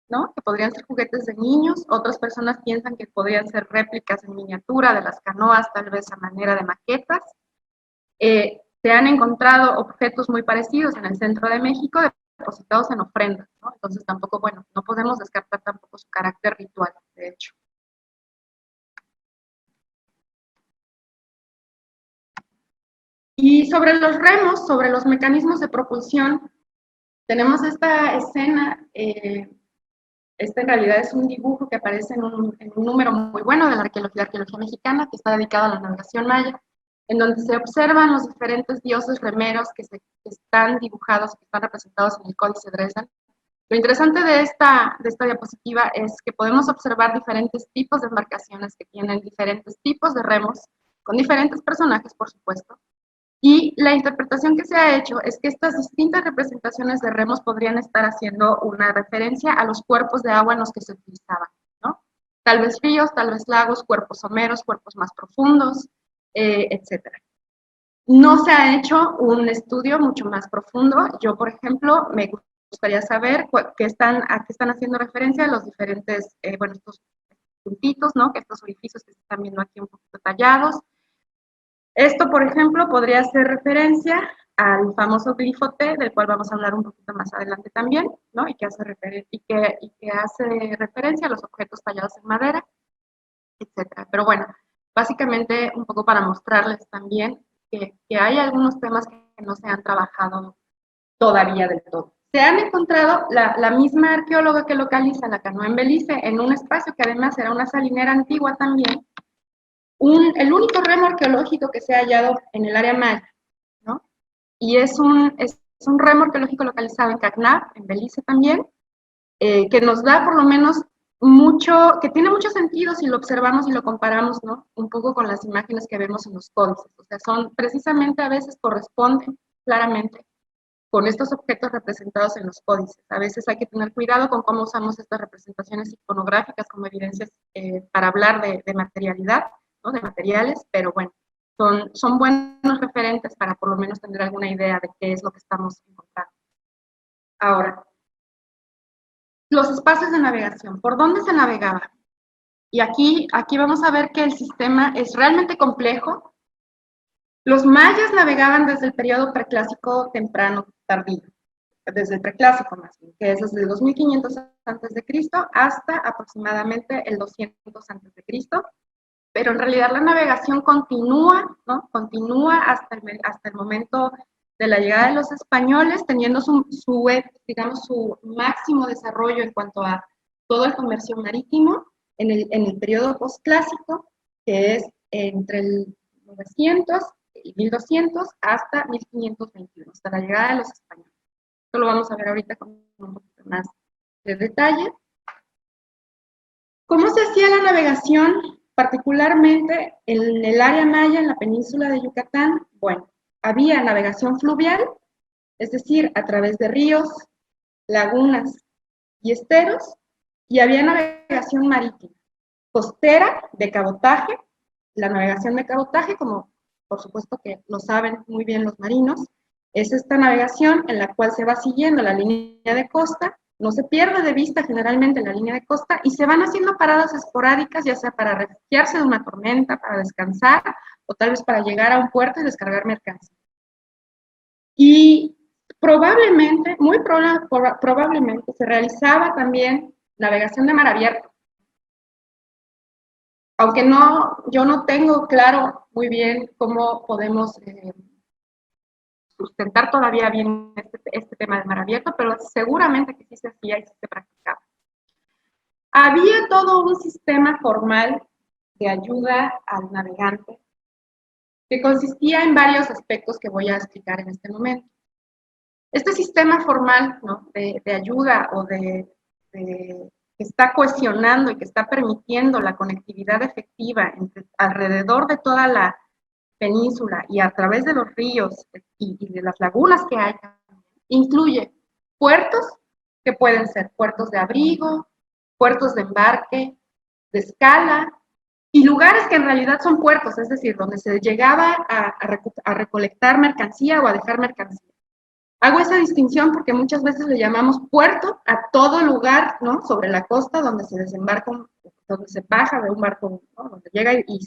¿no? Que podrían ser juguetes de niños. Otras personas piensan que podrían ser réplicas en miniatura de las canoas, tal vez a manera de maquetas. Se han encontrado objetos muy parecidos en el centro de México, depositados en ofrendas, ¿no? Entonces tampoco, bueno, no podemos descartar tampoco su carácter ritual, de hecho. Y sobre los remos, sobre los mecanismos de propulsión, tenemos esta escena, este en realidad es un dibujo que aparece en un número muy bueno de la arqueología mexicana, que está dedicado a la navegación maya, en donde se observan los diferentes dioses remeros que están dibujados, que están representados en el Códice Dresden. Lo interesante de esta diapositiva es que podemos observar diferentes tipos de embarcaciones que tienen diferentes tipos de remos, con diferentes personajes, por supuesto. Y la interpretación que se ha hecho es que estas distintas representaciones de remos podrían estar haciendo una referencia a los cuerpos de agua en los que se utilizaban, ¿no? Tal vez ríos, tal vez lagos, cuerpos someros, cuerpos más profundos, etc. No se ha hecho un estudio mucho más profundo. Yo, por ejemplo, me gustaría saber a qué están haciendo referencia los diferentes, bueno, estos puntitos, ¿no? Que estos orificios que se están viendo aquí un poquito tallados. Esto, por ejemplo, podría hacer referencia al famoso glifo T, del cual vamos a hablar un poquito más adelante también, ¿no? Y que hace referencia a los objetos tallados en madera, etcétera. Pero bueno, básicamente un poco para mostrarles también que hay algunos temas que no se han trabajado todavía del todo. Se han encontrado la misma arqueóloga que localiza la canoa en Belice, en un espacio que además era una salinera antigua también, el único remo arqueológico que se ha hallado en el área maya, ¿no? Y es un remo arqueológico localizado en Cacnab, en Belice también, que nos da por lo menos que tiene mucho sentido si lo observamos y lo comparamos, ¿no? Un poco con las imágenes que vemos en los códices. O sea, precisamente a veces corresponden claramente con estos objetos representados en los códices. A veces hay que tener cuidado con cómo usamos estas representaciones iconográficas como evidencias para hablar de materialidad, ¿no? De materiales, pero bueno, son buenos referentes para por lo menos tener alguna idea de qué es lo que estamos encontrando. Ahora, los espacios de navegación. ¿Por dónde se navegaba? Y aquí vamos a ver que el sistema es realmente complejo. Los mayas navegaban desde el periodo preclásico temprano tardío, desde el preclásico más bien, que es desde el 2500 a.C. hasta aproximadamente el 200 a.C., pero en realidad la navegación continúa, ¿no? Continúa hasta el momento de la llegada de los españoles, teniendo digamos, su máximo desarrollo en cuanto a todo el comercio marítimo en el periodo postclásico, que es entre el 900 y 1200 hasta 1521, hasta la llegada de los españoles. Esto lo vamos a ver ahorita con un poquito más de detalle. ¿Cómo se hacía la navegación, particularmente en el área maya, en la península de Yucatán? Bueno, había navegación fluvial, es decir, a través de ríos, lagunas y esteros, y había navegación marítima, costera, de cabotaje. La navegación de cabotaje, como por supuesto que lo saben muy bien los marinos, es esta navegación en la cual se va siguiendo la línea de costa, no se pierde de vista generalmente la línea de costa y se van haciendo paradas esporádicas, ya sea para refugiarse de una tormenta, para descansar o tal vez para llegar a un puerto y descargar mercancía. Y probablemente, muy probablemente, se realizaba también navegación de mar abierto. aunque yo no tengo claro muy bien cómo podemos sustentar todavía bien este tema de mar abierto, pero seguramente que sí se hacía y sí se practicaba. Había todo un sistema formal de ayuda al navegante que consistía en varios aspectos que voy a explicar en este momento. Este sistema formal, ¿no?, de ayuda o que está cohesionando y que está permitiendo la conectividad efectiva alrededor de toda la península y a través de los ríos y de las lagunas que hay, incluye puertos que pueden ser puertos de abrigo, puertos de embarque, de escala, y lugares que en realidad son puertos, es decir, donde se llegaba a recolectar mercancía o a dejar mercancía. Hago esa distinción porque muchas veces le llamamos puerto a todo lugar, ¿no?, sobre la costa donde se desembarca, donde se baja de un barco, ¿no?, donde llega y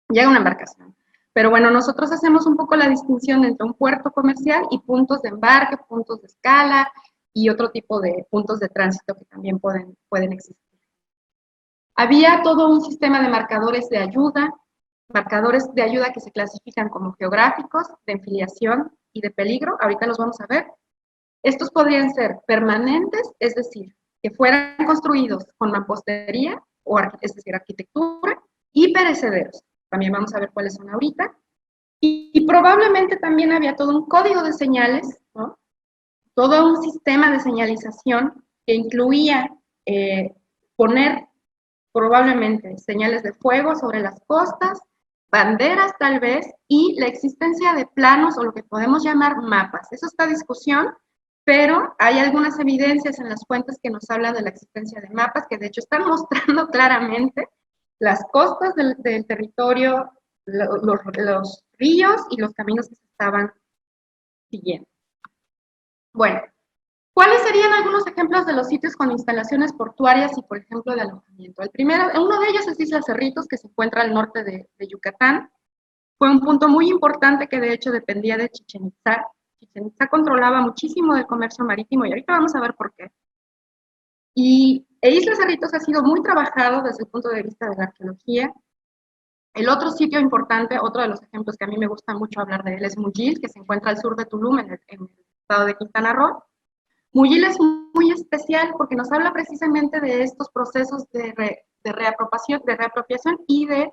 llega una embarcación. Pero bueno, nosotros hacemos un poco la distinción entre un puerto comercial y puntos de embarque, puntos de escala y otro tipo de puntos de tránsito que también pueden existir. Había todo un sistema de marcadores de ayuda que se clasifican como geográficos, de enfiliación y de peligro. Ahorita los vamos a ver. Estos podrían ser permanentes, es decir, que fueran construidos con mampostería, es decir, arquitectura, y perecederos. También vamos a ver cuáles son ahorita. Y probablemente también había todo un código de señales, ¿no?, todo un sistema de señalización que incluía poner probablemente señales de fuego sobre las costas, banderas tal vez, y la existencia de planos o lo que podemos llamar mapas. Eso está a discusión, pero hay algunas evidencias en las fuentes que nos hablan de la existencia de mapas, que de hecho están mostrando claramente las costas del territorio, los ríos y los caminos que se estaban siguiendo. Bueno, ¿cuáles serían algunos ejemplos de los sitios con instalaciones portuarias y, por ejemplo, de alojamiento? Uno de ellos es Isla Cerritos, que se encuentra al norte de Yucatán. Fue un punto muy importante que de hecho dependía de Chichén Itzá. Chichén Itzá controlaba muchísimo del comercio marítimo y ahorita vamos a ver por qué. Isla Cerritos ha sido muy trabajado desde el punto de vista de la arqueología. El otro sitio importante, otro de los ejemplos que a mí me gusta mucho hablar de él, es Muyil, que se encuentra al sur de Tulum, en el estado de Quintana Roo. Muyil es muy especial porque nos habla precisamente de estos procesos de reapropiación y de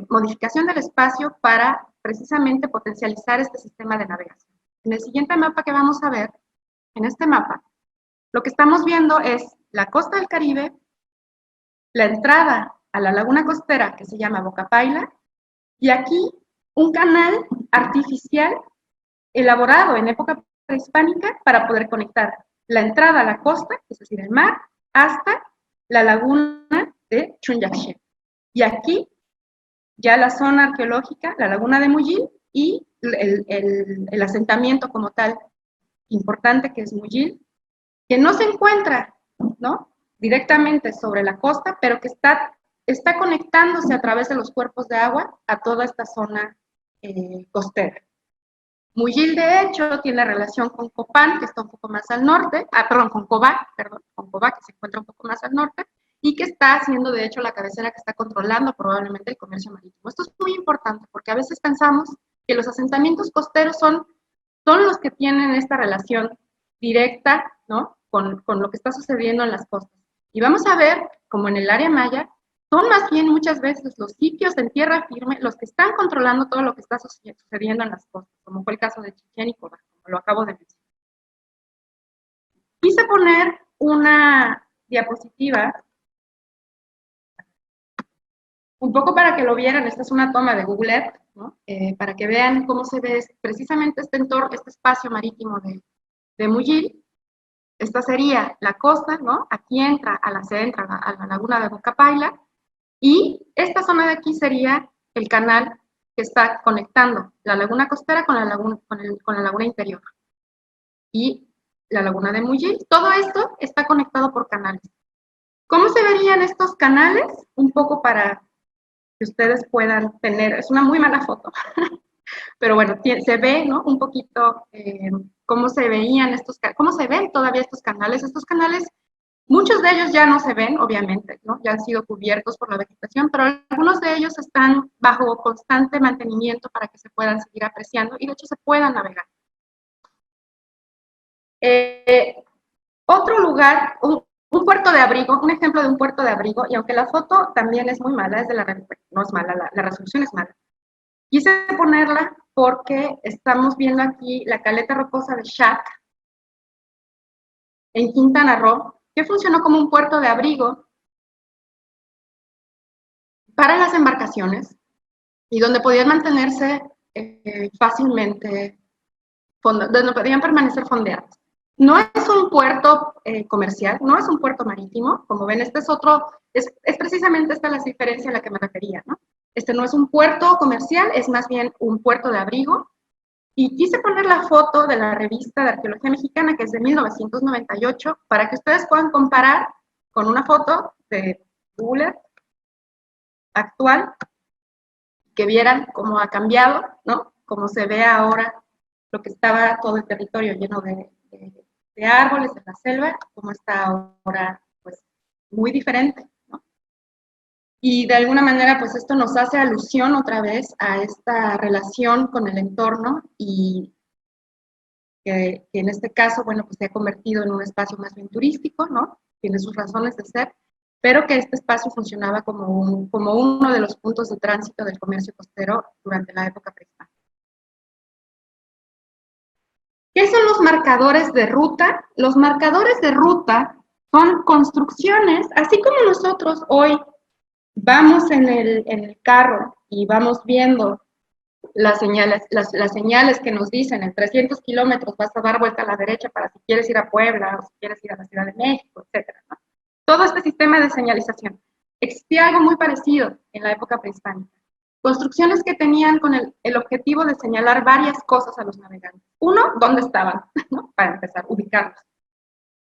modificación del espacio para precisamente potencializar este sistema de navegación. En el siguiente mapa que vamos a ver, en este mapa, lo que estamos viendo es la costa del Caribe, la entrada a la laguna costera que se llama Boca Paila, y aquí un canal artificial elaborado en época prehispánica para poder conectar la entrada a la costa, es decir, el mar, hasta la laguna de Chunyaxé. Y aquí ya la zona arqueológica, la laguna de Muyil y el asentamiento como tal importante que es Muyil, que no se encuentra, ¿no?, directamente sobre la costa, pero que está conectándose a través de los cuerpos de agua a toda esta zona costera. Muyil, de hecho, tiene relación con Copán, que está un poco más al norte, con Cobá, que se encuentra un poco más al norte, y que está siendo, de hecho, la cabecera que está controlando probablemente el comercio marítimo. Esto es muy importante, porque a veces pensamos que los asentamientos costeros son los que tienen esta relación directa, ¿no?, con lo que está sucediendo en las costas. Y vamos a ver, como en el área maya, son más bien muchas veces los sitios en tierra firme los que están controlando todo lo que está sucediendo en las costas, como fue el caso de Chichén y Cobá, como lo acabo de mencionar. Quise poner una diapositiva, un poco para que lo vieran. Esta es una toma de Google Earth, ¿no?, para que vean cómo se ve precisamente este entorno, este espacio marítimo de Muyil. Esta sería la costa, ¿no? Aquí se entra a la laguna de Boca Paila, y esta zona de aquí sería el canal que está conectando la laguna costera con la laguna interior. Y la laguna de Muyil, todo esto está conectado por canales. ¿Cómo se verían estos canales? Un poco para que ustedes puedan tener, es una muy mala foto, pero bueno, se ve, ¿no?, un poquito cómo se veían cómo se ven todavía estos canales. Estos canales Muchos de ellos ya no se ven, obviamente, ¿no? Ya han sido cubiertos por la vegetación, pero algunos de ellos están bajo constante mantenimiento para que se puedan seguir apreciando y de hecho se puedan navegar. Otro lugar, un puerto de abrigo, un ejemplo de un puerto de abrigo, y aunque la foto también es muy mala, no es mala, la resolución es mala. Quise ponerla porque estamos viendo aquí la caleta rocosa de Shack en Quintana Roo, que funcionó como un puerto de abrigo para las embarcaciones y donde podían mantenerse fácilmente, donde podían permanecer fondeadas. No es un puerto comercial, no es un puerto marítimo, como ven, este es otro, es precisamente esta la diferencia a la que me refería, ¿no? Este no es un puerto comercial, es más bien un puerto de abrigo, y quise poner la foto de la revista de Arqueología Mexicana, que es de 1998, para que ustedes puedan comparar con una foto de Google actual, que vieran cómo ha cambiado, ¿no? Cómo se ve ahora lo que estaba todo el territorio lleno de árboles, de la selva, cómo está ahora, pues, muy diferente, ¿no? Y de alguna manera, pues, esto nos hace alusión otra vez a esta relación con el entorno y que en este caso, bueno, pues se ha convertido en un espacio más bien turístico, ¿no? Tiene sus razones de ser, pero que este espacio funcionaba como uno de los puntos de tránsito del comercio costero durante la época prehispánica. ¿Qué son los marcadores de ruta? Los marcadores de ruta son construcciones, así como nosotros hoy vamos en el carro y vamos viendo las señales que nos dicen en 300 kilómetros vas a dar vuelta a la derecha para si quieres ir a Puebla o si quieres ir a la Ciudad de México, etcétera, ¿no? Todo este sistema de señalización. Existía algo muy parecido en la época prehispánica. Construcciones que tenían con el objetivo de señalar varias cosas a los navegantes. Uno, dónde estaban, ¿no? Para empezar, ubicarlos.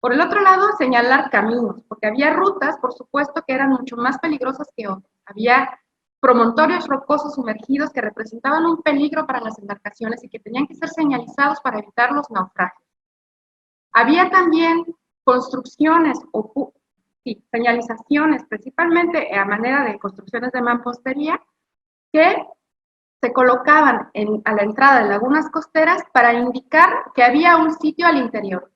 Por el otro lado, señalar caminos, porque había rutas, por supuesto, que eran mucho más peligrosas que otras. Había promontorios rocosos sumergidos que representaban un peligro para las embarcaciones y que tenían que ser señalizados para evitar los naufragios. Había también construcciones o señalizaciones, principalmente a manera de construcciones de mampostería, que se colocaban a la entrada de lagunas costeras para indicar que había un sitio al interior.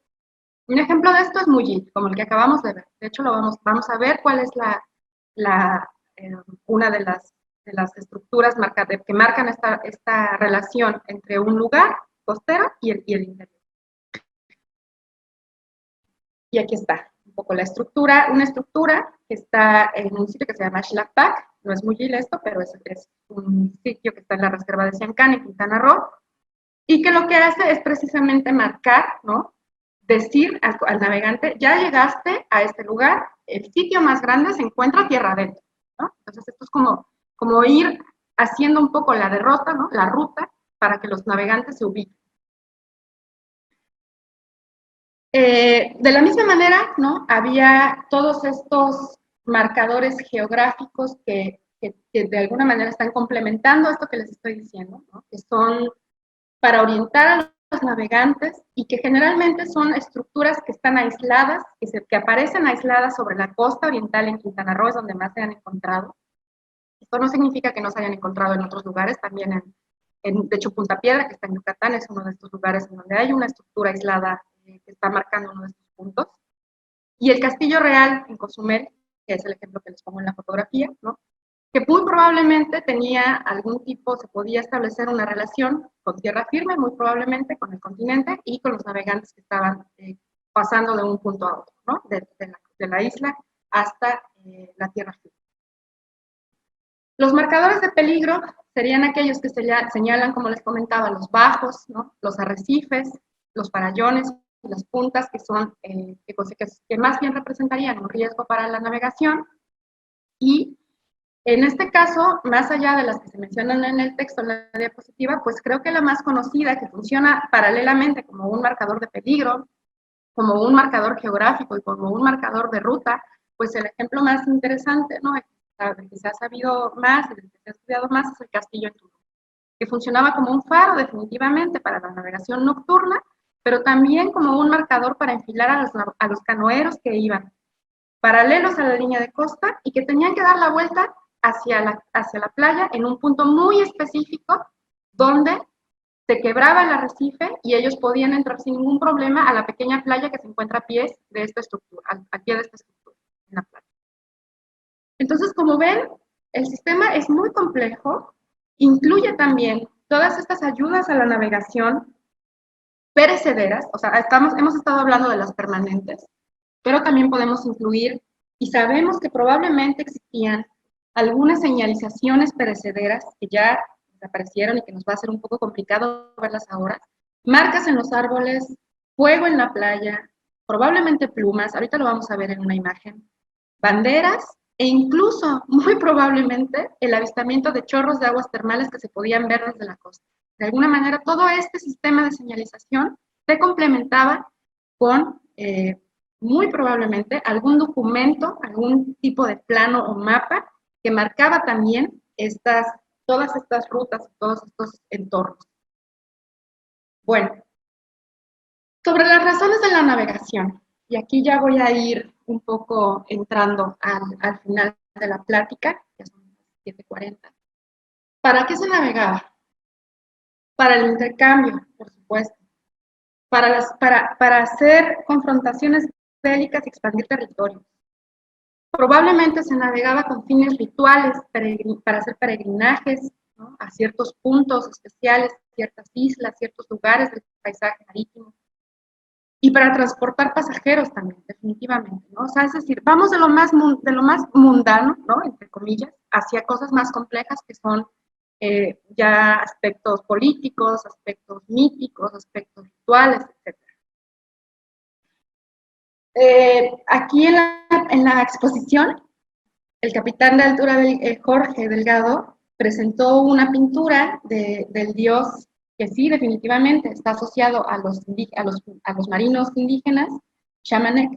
Un ejemplo de esto es Mullit, como el que acabamos de ver. De hecho, vamos a ver cuál es una de las estructuras que marcan esta relación entre un lugar costero y el interior. Y aquí está un poco la estructura, una estructura que está en un sitio que se llama Xlapac, no es Mullit esto, pero es un sitio que está en la reserva de Siancán, en Quintana Roo, y que lo que hace es precisamente marcar, ¿no? Decir al navegante, ya llegaste a este lugar, el sitio más grande se encuentra tierra adentro, ¿no? Entonces esto es como ir haciendo un poco la derrota, ¿no? La ruta, para que los navegantes se ubiquen. De la misma manera, ¿no? Había todos estos marcadores geográficos que de alguna manera están complementando esto que les estoy diciendo, ¿no? Que son para orientar a los navegantes y que generalmente son estructuras que están aisladas, que aparecen aisladas sobre la costa oriental en Quintana Roo, es donde más se han encontrado. Esto no significa que no se hayan encontrado en otros lugares, también de hecho Punta Piedra, que está en Yucatán, es uno de estos lugares en donde hay una estructura aislada que está marcando uno de estos puntos. Y el Castillo Real en Cozumel, que es el ejemplo que les pongo en la fotografía, ¿no? Que muy probablemente tenía algún tipo, se podía establecer una relación con tierra firme, muy probablemente con el continente y con los navegantes que estaban pasando de un punto a otro, ¿no? De la isla hasta la tierra firme. Los marcadores de peligro serían aquellos que señalan, como les comentaba, los bajos, ¿no? Los arrecifes, los farallones, las puntas que son que más bien representarían un riesgo para la navegación. Y en este caso, más allá de las que se mencionan en el texto, en la diapositiva, pues creo que la más conocida, que funciona paralelamente como un marcador de peligro, como un marcador geográfico y como un marcador de ruta, pues el ejemplo más interesante, ¿no? El que se ha sabido más, el que se ha estudiado más, es el Castillo en Tulum, que funcionaba como un faro definitivamente para la navegación nocturna, pero también como un marcador para enfilar a los canoeros que iban paralelos a la línea de costa y que tenían que dar la vuelta hacia la playa en un punto muy específico donde se quebraba el arrecife y ellos podían entrar sin ningún problema a la pequeña playa que se encuentra a pies de esta estructura, al pie de esta estructura, en la playa. Entonces, como ven, el sistema es muy complejo, incluye también todas estas ayudas a la navegación perecederas, o sea, hemos estado hablando de las permanentes, pero también podemos incluir, y sabemos que probablemente existían algunas señalizaciones perecederas que ya desaparecieron y que nos va a ser un poco complicado verlas ahora, marcas en los árboles, fuego en la playa, probablemente plumas, ahorita lo vamos a ver en una imagen, banderas e incluso, muy probablemente, el avistamiento de chorros de aguas termales que se podían ver desde la costa. De alguna manera, todo este sistema de señalización se complementaba con, muy probablemente, algún documento, algún tipo de plano o mapa que marcaba también todas estas rutas, todos estos entornos. Bueno, sobre las razones de la navegación, y aquí ya voy a ir un poco entrando al final de la plática, que son las 7:40. ¿Para qué se navegaba? Para el intercambio, por supuesto, para hacer confrontaciones bélicas y expandir territorios. Probablemente se navegaba con fines rituales, para hacer peregrinajes, ¿no?, a ciertos puntos especiales, ciertas islas, ciertos lugares del paisaje marítimo. Y para transportar pasajeros también, definitivamente, ¿no? O sea, es decir, vamos de lo más mundano, ¿no?, entre comillas, hacia cosas más complejas que son ya aspectos políticos, aspectos míticos, aspectos rituales, etc. Aquí en la exposición, el capitán de altura Jorge Delgado presentó una pintura del dios que sí, definitivamente está asociado a los marinos indígenas, Xamanec,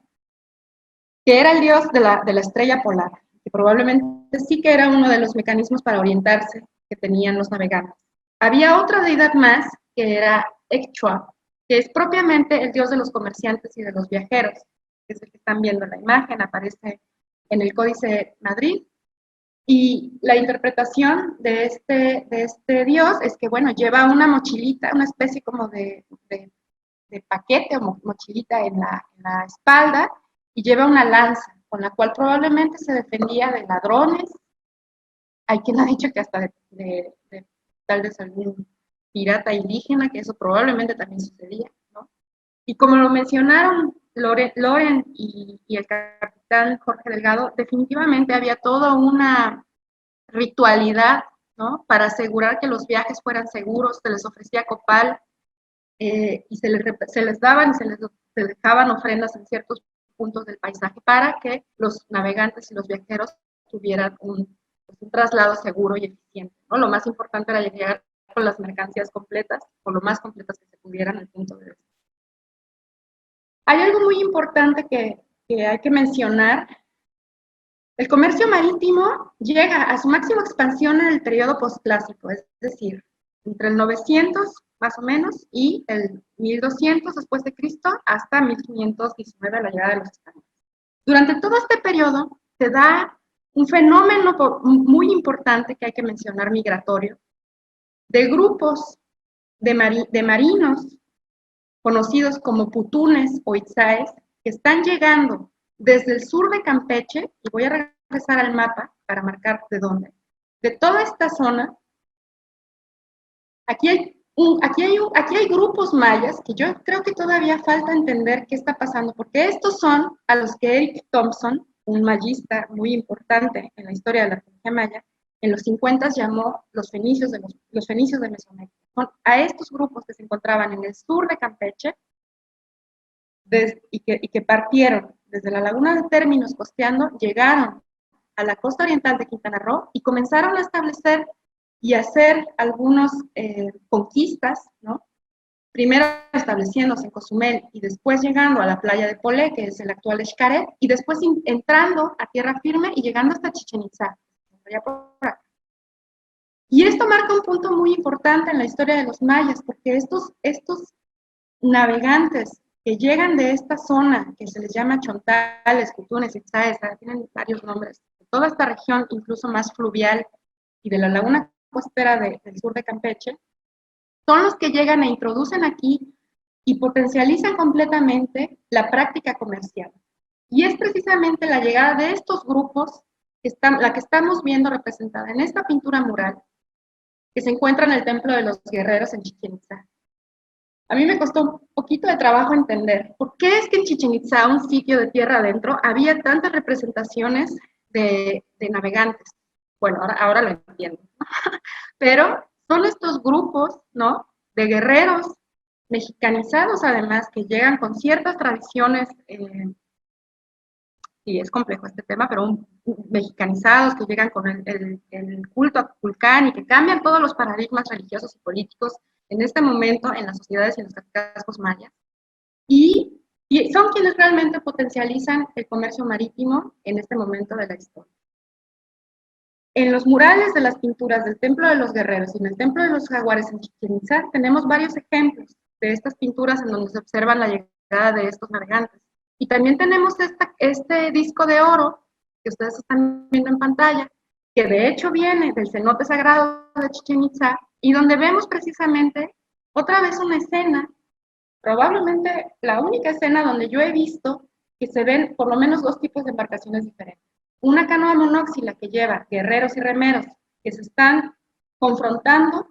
que era el dios de la estrella polar, que probablemente sí que era uno de los mecanismos para orientarse que tenían los navegantes. Había otra deidad más, que era Ecchua, que es propiamente el dios de los comerciantes y de los viajeros, que es el que están viendo en la imagen, aparece en el Códice Madrid. Y la interpretación de este dios es que, bueno, lleva una mochilita, una especie como de paquete o mochilita en la espalda, y lleva una lanza, con la cual probablemente se defendía de ladrones. Hay quien ha dicho que hasta de tal vez algún pirata indígena, que eso probablemente también sucedía, ¿no? Y como lo mencionaron Loren y el capitán Jorge Delgado, definitivamente había toda una ritualidad, ¿no?, para asegurar que los viajes fueran seguros. Se les ofrecía copal y se les daban y se les dejaban ofrendas en ciertos puntos del paisaje para que los navegantes y los viajeros tuvieran un traslado seguro y eficiente, ¿no? Lo más importante era llegar con las mercancías completas, o lo más completas que se pudieran al punto de destino. Hay algo muy importante que hay que mencionar. El comercio marítimo llega a su máxima expansión en el periodo posclásico, es decir, entre el 900 más o menos y el 1200 después de Cristo hasta 1519, la llegada de los españoles. Durante todo este periodo se da un fenómeno muy importante que hay que mencionar, migratorio, de grupos de marinos conocidos como putunes o itzáes, que están llegando desde el sur de Campeche, y voy a regresar al mapa para marcar de dónde, de toda esta zona. Aquí hay grupos mayas que yo creo que todavía falta entender qué está pasando, porque estos son a los que Eric Thompson, un mayista muy importante en la historia de la arqueología maya, en los 50 llamó los fenicios de Mesoamérica. Son a estos grupos que se encontraban en el sur de Campeche y que partieron desde la laguna de Términos costeando, llegaron a la costa oriental de Quintana Roo y comenzaron a establecer y hacer algunas conquistas, ¿no? Primero estableciéndose en Cozumel y después llegando a la playa de Polé, que es el actual Xcaret, y después entrando a tierra firme y llegando hasta Chichén Itzá. Y esto marca un punto muy importante en la historia de los mayas, porque estos navegantes que llegan de esta zona, que se les llama Chontales, Cutunes, Itzaesa, tienen varios nombres, de toda esta región, incluso más fluvial, y de la laguna costera del sur de Campeche, son los que llegan e introducen aquí y potencializan completamente la práctica comercial. Y es precisamente la llegada de estos grupos, la que estamos viendo representada en esta pintura mural, que se encuentra en el Templo de los Guerreros en Chichén Itzá. A mí me costó un poquito de trabajo entender por qué es que en Chichén Itzá, un sitio de tierra adentro, había tantas representaciones de navegantes. Bueno, ahora lo entiendo. Pero son estos grupos, ¿no?, de guerreros mexicanizados, además, que llegan con ciertas tradiciones, y es complejo este tema, pero mexicanizados, que llegan con el culto a Kukulcán y que cambian todos los paradigmas religiosos y políticos en este momento en las sociedades y en los cascos mayas. Y son quienes realmente potencializan el comercio marítimo en este momento de la historia. En los murales de las pinturas del Templo de los Guerreros y en el Templo de los Jaguares en Chichén Itzá tenemos varios ejemplos de estas pinturas en donde se observan la llegada de estos navegantes. Y también tenemos este disco de oro que ustedes están viendo en pantalla, que de hecho viene del cenote sagrado de Chichén Itzá, y donde vemos precisamente otra vez una escena, probablemente la única escena donde yo he visto que se ven por lo menos dos tipos de embarcaciones diferentes. Una canoa monóxila que lleva guerreros y remeros que se están confrontando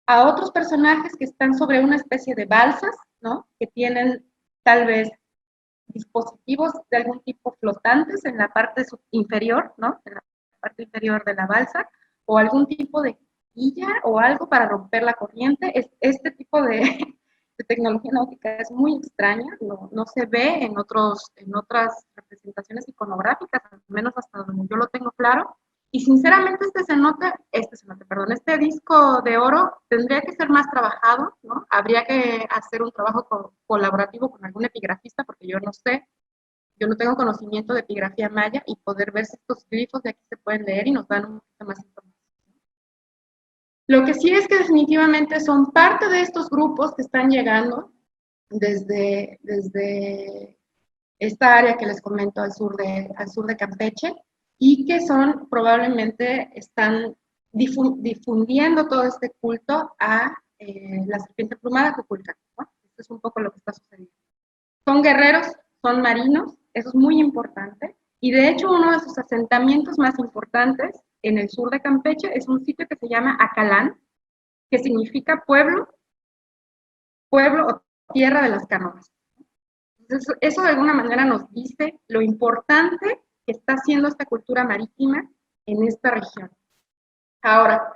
a otros personajes que están sobre una especie de balsas, ¿no?, que tienen tal vez dispositivos de algún tipo flotantes en la parte inferior, ¿no?, en la parte inferior de la balsa, o algún tipo de quilla o algo para romper la corriente. Este tipo de tecnología náutica es muy extraña, no se ve en otras representaciones iconográficas, al menos hasta donde yo lo tengo claro. Y sinceramente este disco de oro tendría que ser más trabajado, ¿no? Habría que hacer un trabajo colaborativo con algún epigrafista, porque yo no tengo conocimiento de epigrafía maya, y poder ver si estos glifos de aquí se pueden leer y nos dan un poquito más información. Lo que sí es que definitivamente son parte de estos grupos que están llegando desde esta área que les comento al sur de Campeche, y que probablemente están difundiendo todo este culto a la serpiente plumada Kukulcán, ¿no? Esto es un poco lo que está sucediendo. Son guerreros, son marinos, eso es muy importante, y de hecho uno de sus asentamientos más importantes en el sur de Campeche es un sitio que se llama Acalán, que significa pueblo o tierra de las canoas. Entonces, eso de alguna manera nos dice lo importante que está haciendo esta cultura marítima en esta región. Ahora,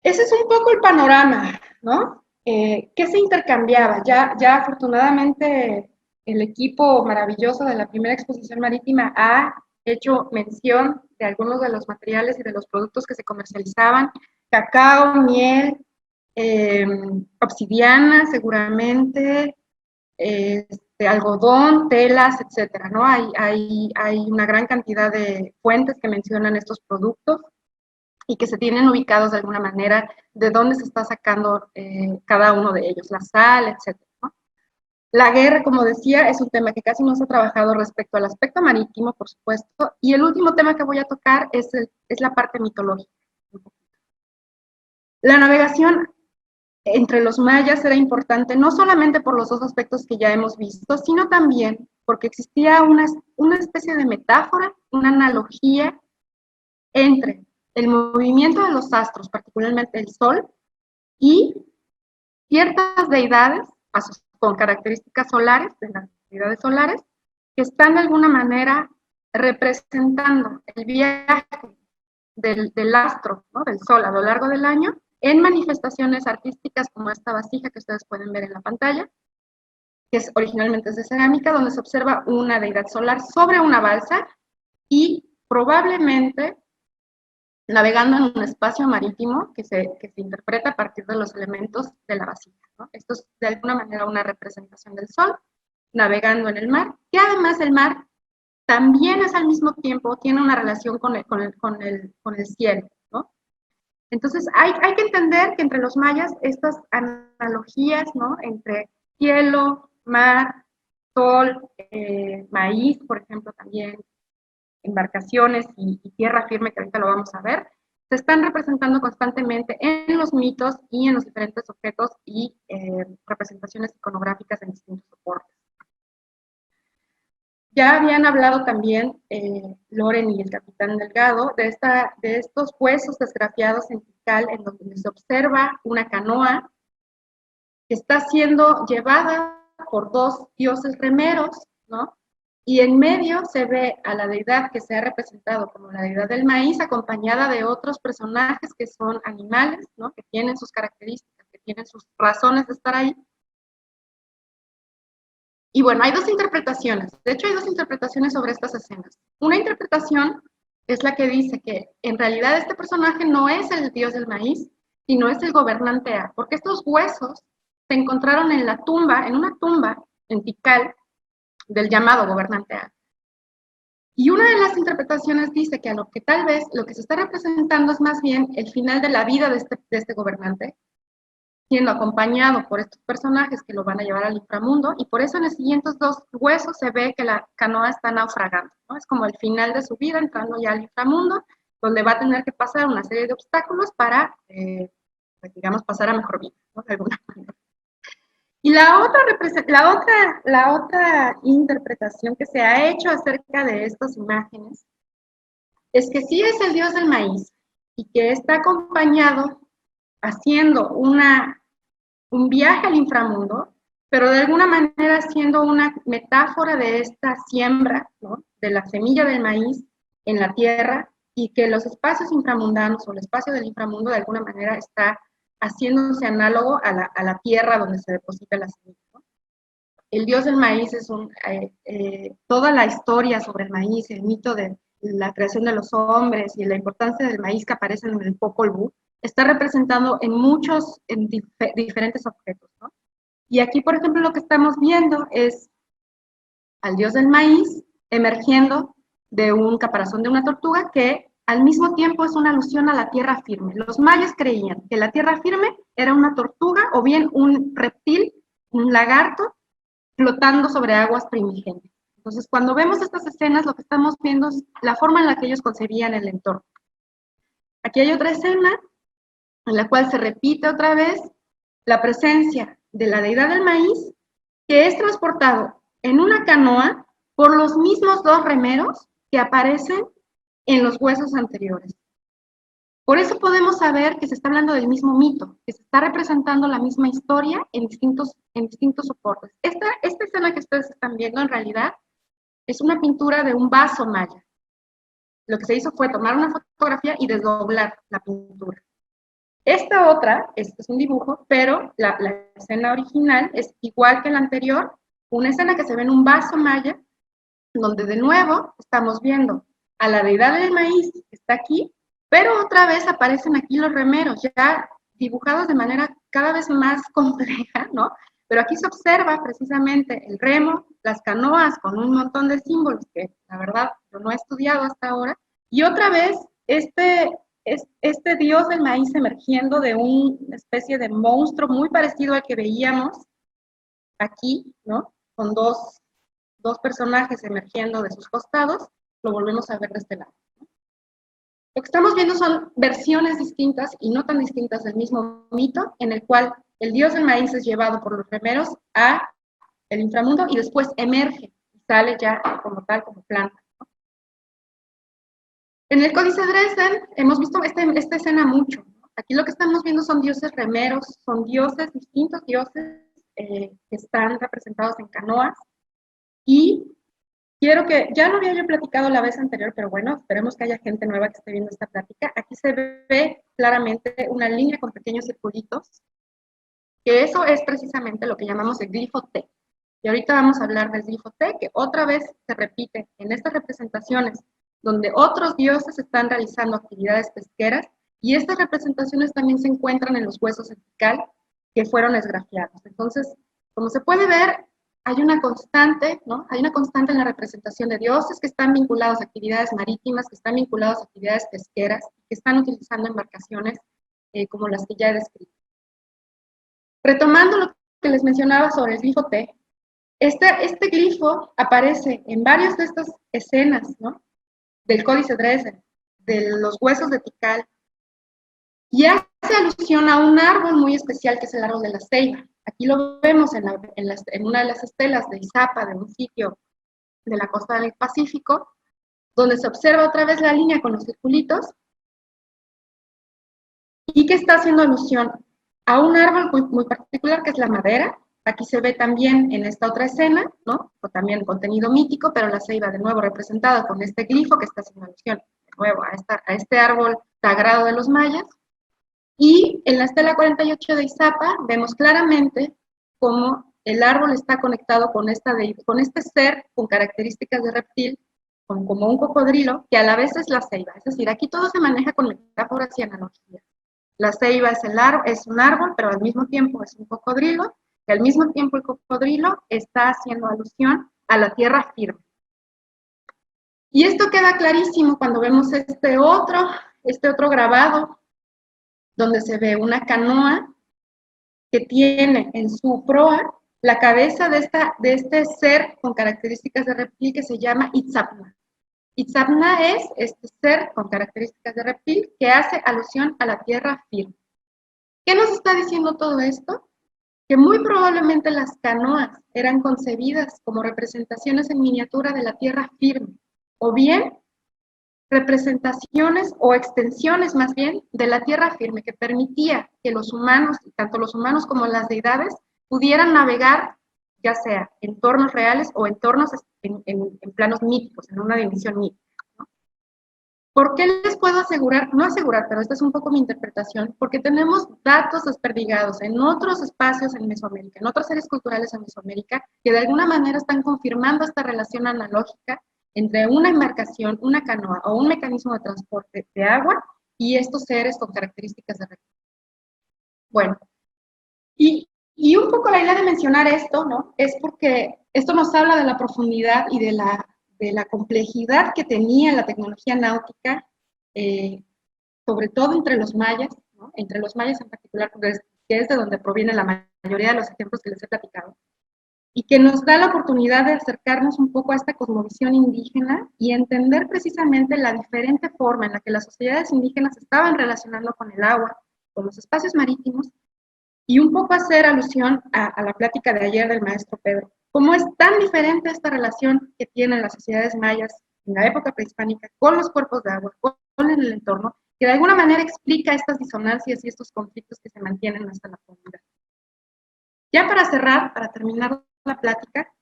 ese es un poco el panorama, ¿no? ¿Qué se intercambiaba? Ya afortunadamente el equipo maravilloso de la primera exposición marítima ha hecho mención de algunos de los materiales y de los productos que se comercializaban: cacao, miel, obsidiana seguramente, algodón, telas, etcétera, ¿no? Hay una gran cantidad de fuentes que mencionan estos productos y que se tienen ubicados de alguna manera de dónde se está sacando cada uno de ellos, la sal, etcétera, ¿no? La guerra, como decía, es un tema que casi no se ha trabajado respecto al aspecto marítimo, por supuesto, y el último tema que voy a tocar es la parte mitológica. La navegación entre los mayas era importante no solamente por los dos aspectos que ya hemos visto, sino también porque existía una especie de metáfora, una analogía entre el movimiento de los astros, particularmente el sol, y ciertas deidades con características solares, de las deidades solares, que están de alguna manera representando el viaje del astro, ¿no?, del sol a lo largo del año, en manifestaciones artísticas como esta vasija que ustedes pueden ver en la pantalla, que originalmente es de cerámica, donde se observa una deidad solar sobre una balsa y probablemente navegando en un espacio marítimo que se interpreta a partir de los elementos de la vasija, ¿no? Esto es de alguna manera una representación del sol navegando en el mar, que además el mar también es al mismo tiempo, tiene una relación con el cielo, ¿no? Entonces hay que entender que entre los mayas estas analogías, ¿no?, entre cielo, mar, sol, maíz, por ejemplo, también embarcaciones y tierra firme, que ahorita lo vamos a ver, se están representando constantemente en los mitos y en los diferentes objetos y representaciones iconográficas en distintos soportes. Ya habían hablado también Loren y el capitán Delgado de estos huesos desgrafiados en Tikal, en donde se observa una canoa que está siendo llevada por dos dioses remeros, ¿no? Y en medio se ve a la deidad que se ha representado como la deidad del maíz, acompañada de otros personajes que son animales, ¿no? Que tienen sus características, que tienen sus razones de estar ahí. Y bueno, hay dos interpretaciones. De hecho, hay dos interpretaciones sobre estas escenas. Una interpretación es la que dice que en realidad este personaje no es el dios del maíz, sino es el gobernante A, porque estos huesos se encontraron en la tumba, en una tumba en Tikal, del llamado gobernante A. Y una de las interpretaciones dice que a lo que tal vez lo que se está representando es más bien el final de la vida de este gobernante, siendo acompañado por estos personajes que lo van a llevar al inframundo, y por eso en los siguientes dos huesos se ve que la canoa está naufragando, ¿no? Es como el final de su vida, entrando ya al inframundo, donde va a tener que pasar una serie de obstáculos para, pues, digamos, pasar a mejor vida, ¿no? De alguna manera. Y la otra interpretación que se ha hecho acerca de estas imágenes es que sí es el dios del maíz y que está acompañado haciendo un viaje al inframundo, pero de alguna manera siendo una metáfora de esta siembra, ¿no? De la semilla del maíz en la tierra, y que los espacios inframundanos o el espacio del inframundo de alguna manera está haciéndose análogo a la tierra donde se deposita la semilla, ¿no? El dios del maíz es toda la historia sobre el maíz, el mito de la creación de los hombres y la importancia del maíz que aparece en el Popol Vuh, está representado en diferentes objetos, ¿no? Y aquí, por ejemplo, lo que estamos viendo es al dios del maíz emergiendo de un caparazón de una tortuga que al mismo tiempo es una alusión a la tierra firme. Los mayas creían que la tierra firme era una tortuga o bien un reptil, un lagarto, flotando sobre aguas primigenias. Entonces, cuando vemos estas escenas, lo que estamos viendo es la forma en la que ellos concebían el entorno. Aquí hay otra escena en la cual se repite otra vez la presencia de la deidad del maíz, que es transportado en una canoa por los mismos dos remeros que aparecen en los huesos anteriores. Por eso podemos saber que se está hablando del mismo mito, que se está representando la misma historia en distintos soportes. Esta escena que ustedes están viendo en realidad es una pintura de un vaso maya. Lo que se hizo fue tomar una fotografía y desdoblar la pintura. Esta otra es un dibujo, pero la escena original es igual que la anterior, una escena que se ve en un vaso maya, donde de nuevo estamos viendo a la deidad del maíz que está aquí, pero otra vez aparecen aquí los remeros, ya dibujados de manera cada vez más compleja, ¿no? Pero aquí se observa precisamente el remo, las canoas con un montón de símbolos que la verdad yo no he estudiado hasta ahora, y otra vez este dios del maíz emergiendo de una especie de monstruo muy parecido al que veíamos aquí, ¿no? Con dos personajes emergiendo de sus costados, lo volvemos a ver de este lado. Lo que estamos viendo son versiones distintas y no tan distintas del mismo mito, en el cual el dios del maíz es llevado por los remeros a el inframundo y después emerge y sale ya como tal, como planta, ¿no? En el Códice Dresden hemos visto esta escena mucho, ¿no? Aquí lo que estamos viendo son dioses remeros, son dioses, distintos dioses que están representados en canoas, y quiero que, ya lo había yo platicado la vez anterior, pero bueno, esperemos que haya gente nueva que esté viendo esta plática. Aquí se ve claramente una línea con pequeños circulitos, que eso es precisamente lo que llamamos el glifo T. Y ahorita vamos a hablar del glifo T, que otra vez se repite en estas representaciones, donde otros dioses están realizando actividades pesqueras, y estas representaciones también se encuentran en los huesos en Tikal, que fueron esgrafiados. Entonces, como se puede ver, hay una constante, ¿no? Hay una constante en la representación de dioses que están vinculados a actividades marítimas, que están vinculados a actividades pesqueras, que están utilizando embarcaciones como las que ya he descrito. Retomando lo que les mencionaba sobre el glifo T, este glifo aparece en varias de estas escenas, ¿no?, del Códice Dresden, de los huesos de Tikal, y hace alusión a un árbol muy especial que es el árbol de la ceiba. Aquí lo vemos en una de las estelas de Izapa, de un sitio de la costa del Pacífico, donde se observa otra vez la línea con los circulitos, y que está haciendo alusión a un árbol muy particular, que es la madera. Aquí se ve también en esta otra escena, ¿no?, o también contenido mítico, pero la ceiba de nuevo representada con este glifo que está haciendo alusión de nuevo a este árbol sagrado de los mayas. Y en la estela 48 de Izapa vemos claramente cómo el árbol está conectado con este ser con características de reptil, como un cocodrilo, que a la vez es la ceiba. Es decir, aquí todo se maneja con metáforas y analogías. La ceiba es un árbol, pero al mismo tiempo es un cocodrilo, y al mismo tiempo el cocodrilo está haciendo alusión a la tierra firme. Y esto queda clarísimo cuando vemos este otro grabado, donde se ve una canoa que tiene en su proa la cabeza de este ser con características de reptil que se llama Itzapna. Itzapna es este ser con características de reptil que hace alusión a la tierra firme. ¿Qué nos está diciendo todo esto? Que muy probablemente las canoas eran concebidas como representaciones en miniatura de la tierra firme, o bien representaciones o extensiones más bien de la tierra firme, que permitía que los humanos, tanto los humanos como las deidades, pudieran navegar ya sea en entornos reales o entornos en planos míticos, en una dimensión mítica, ¿no? ¿Por qué les puedo asegurar? No asegurar, pero esta es un poco mi interpretación, porque tenemos datos desperdigados en otros espacios en Mesoamérica, en otras áreas culturales en Mesoamérica, que de alguna manera están confirmando esta relación analógica entre una embarcación, una canoa o un mecanismo de transporte de agua y estos seres con características de recursos. Bueno, y un poco la idea de mencionar esto, ¿no?, es porque esto nos habla de la profundidad y de la complejidad que tenía la tecnología náutica, sobre todo entre los mayas, ¿no?, entre los mayas en particular, que es de donde proviene la mayoría de los ejemplos que les he platicado, y que nos da la oportunidad de acercarnos un poco a esta cosmovisión indígena y entender precisamente la diferente forma en la que las sociedades indígenas estaban relacionando con el agua, con los espacios marítimos, y un poco hacer alusión a la plática de ayer del maestro Pedro. ¿Cómo es tan diferente esta relación que tienen las sociedades mayas en la época prehispánica con los cuerpos de agua, con el entorno, que de alguna manera explica estas disonancias y estos conflictos que se mantienen hasta la actualidad? Ya para cerrar, para terminar la plática,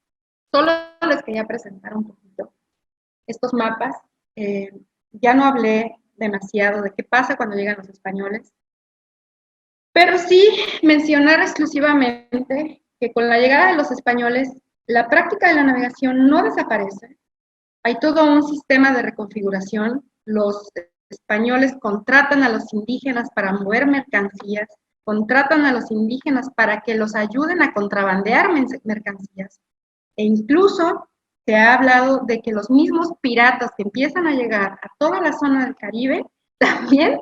solo les quería presentar un poquito estos mapas. Ya no hablé demasiado de qué pasa cuando llegan los españoles, pero sí mencionar exclusivamente que con la llegada de los españoles, la práctica de la navegación no desaparece. Hay todo un sistema de reconfiguración. Los españoles contratan a los indígenas para mover mercancías, contratan a los indígenas para que los ayuden a contrabandear mercancías. E incluso se ha hablado de que los mismos piratas que empiezan a llegar a toda la zona del Caribe también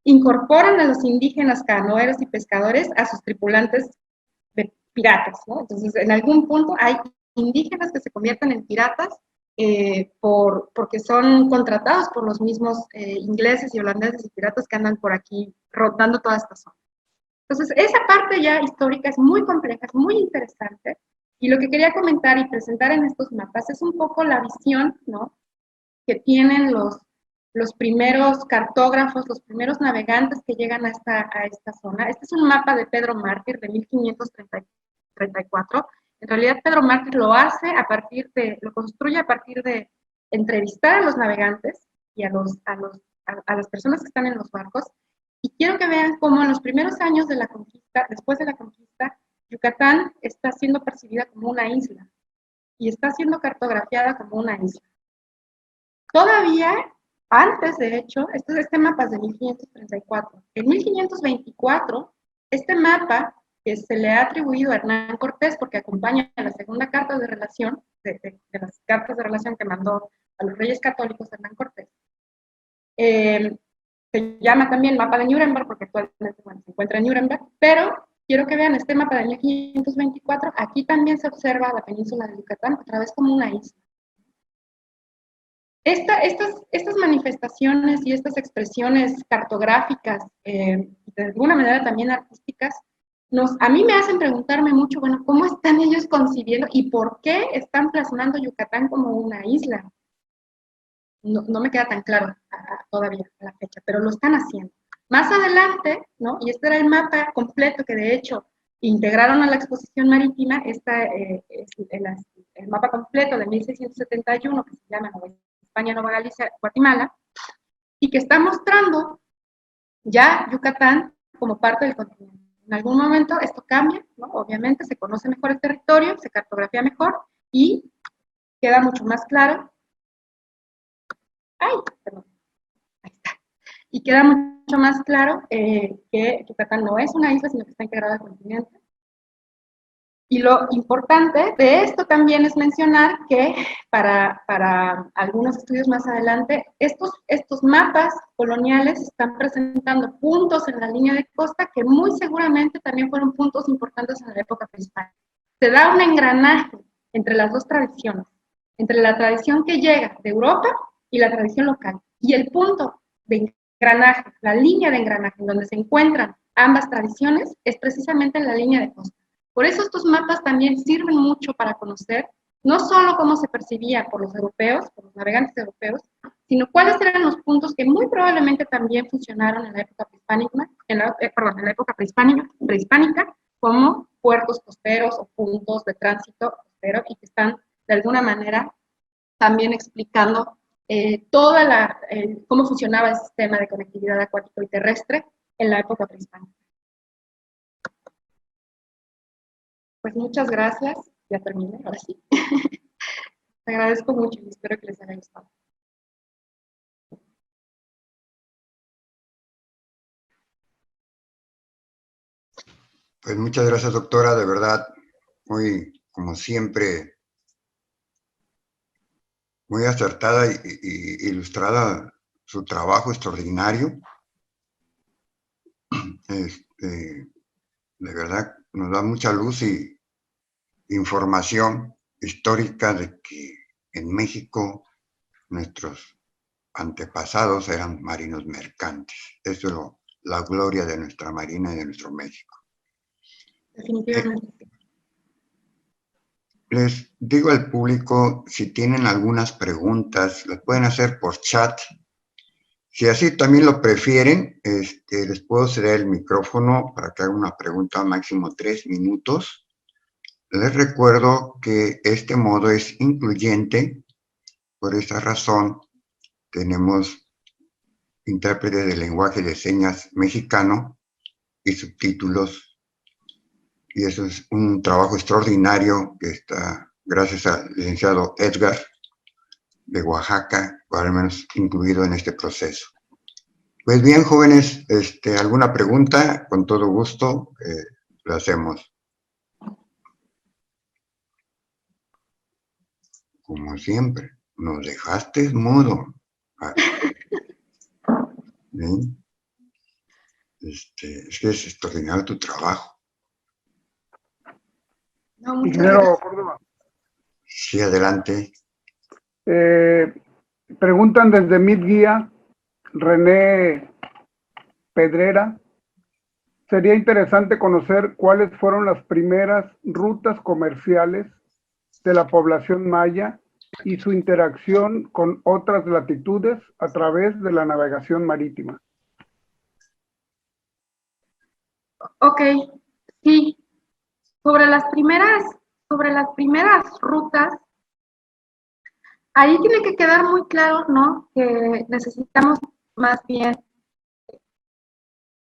incorporan a los indígenas canoeros y pescadores a sus tripulantes de piratas, ¿no? Entonces, en algún punto hay indígenas que se convierten en piratas porque son contratados por los mismos ingleses y holandeses y piratas que andan por aquí rotando toda esta zona. Entonces, esa parte ya histórica es muy compleja, es muy interesante, y lo que quería comentar y presentar en estos mapas es un poco la visión, ¿no?, que tienen los primeros cartógrafos, los primeros navegantes que llegan a esta zona. Este es un mapa de Pedro Mártir de 1534. En realidad, Pedro Mártir lo construye a partir de entrevistar a los navegantes y a las personas que están en los barcos. Y quiero que vean cómo en los primeros años de la conquista, después de la conquista, Yucatán está siendo percibida como una isla y está siendo cartografiada como una isla. Todavía antes, de hecho, este mapa es de 1534. En 1524, este mapa, que se le ha atribuido a Hernán Cortés porque acompaña a la segunda carta de relación, de las cartas de relación que mandó a los reyes católicos Hernán Cortés, se llama también mapa de Nuremberg porque actualmente se encuentra en Nuremberg, pero quiero que vean este mapa del 1524, aquí también se observa la península de Yucatán otra vez como una isla. Estas manifestaciones y estas expresiones cartográficas, de alguna manera también artísticas, a mí me hacen preguntarme mucho, bueno, ¿cómo están ellos concibiendo y por qué están plasmando Yucatán como una isla? No me queda tan claro todavía a la fecha, pero lo están haciendo. Más adelante, ¿no? Y este era el mapa completo que de hecho integraron a la exposición marítima, es el mapa completo de 1671, que se llama España, Nueva Galicia, Guatemala, y que está mostrando ya Yucatán como parte del continente. En algún momento esto cambia, ¿no? Obviamente se conoce mejor el territorio, se cartografía mejor y queda mucho más claro. ¡Ay! Perdón. Ahí está. Y queda mucho más claro que Yucatán no es una isla, sino que está integrada al continente. Y lo importante de esto también es mencionar que para algunos estudios más adelante, estos mapas coloniales están presentando puntos en la línea de costa que muy seguramente también fueron puntos importantes en la época prehispánica. Se da un engranaje entre las dos tradiciones, entre la tradición que llega de Europa y la tradición local. Y el punto de engranaje, la línea de engranaje en donde se encuentran ambas tradiciones es precisamente en la línea de costa. Por eso estos mapas también sirven mucho para conocer no solo cómo se percibía por los europeos, por los navegantes europeos, sino cuáles eran los puntos que muy probablemente también funcionaron en la época prehispánica, en la época prehispánica, como puertos costeros o puntos de tránsito costero y que están de alguna manera también explicando cómo funcionaba el sistema de conectividad acuático y terrestre en la época prehispánica. Pues muchas gracias, ya terminé, ahora sí. Te agradezco mucho y espero que les haya gustado. Pues muchas gracias, doctora, de verdad, muy, como siempre, muy acertada y ilustrada su trabajo extraordinario. De verdad, nos da mucha luz y información histórica de que en México nuestros antepasados eran marinos mercantes. Eso es la gloria de nuestra Marina y de nuestro México. Definitivamente. Les digo al público, si tienen algunas preguntas, las pueden hacer por chat. Si así también lo prefieren, les puedo ceder el micrófono para que hagan una pregunta, máximo 3 minutos. Les recuerdo que este modo es incluyente, por esa razón tenemos intérprete de lenguaje de señas mexicano y subtítulos, y eso es un trabajo extraordinario que está gracias al licenciado Edgar de Oaxaca, o al menos incluido en este proceso. Pues bien, jóvenes, ¿alguna pregunta? Con todo gusto lo hacemos. Como siempre, nos dejaste mudo. ¿Sí? Es que es extraordinario tu trabajo. No, Ingeniero Córdoba. Sí, adelante. Preguntan desde Midguía, René Pedrera. Sería interesante conocer cuáles fueron las primeras rutas comerciales de la población maya y su interacción con otras latitudes a través de la navegación marítima. Ok, sí. Sobre las primeras rutas, ahí tiene que quedar muy claro, ¿no? Que necesitamos más bien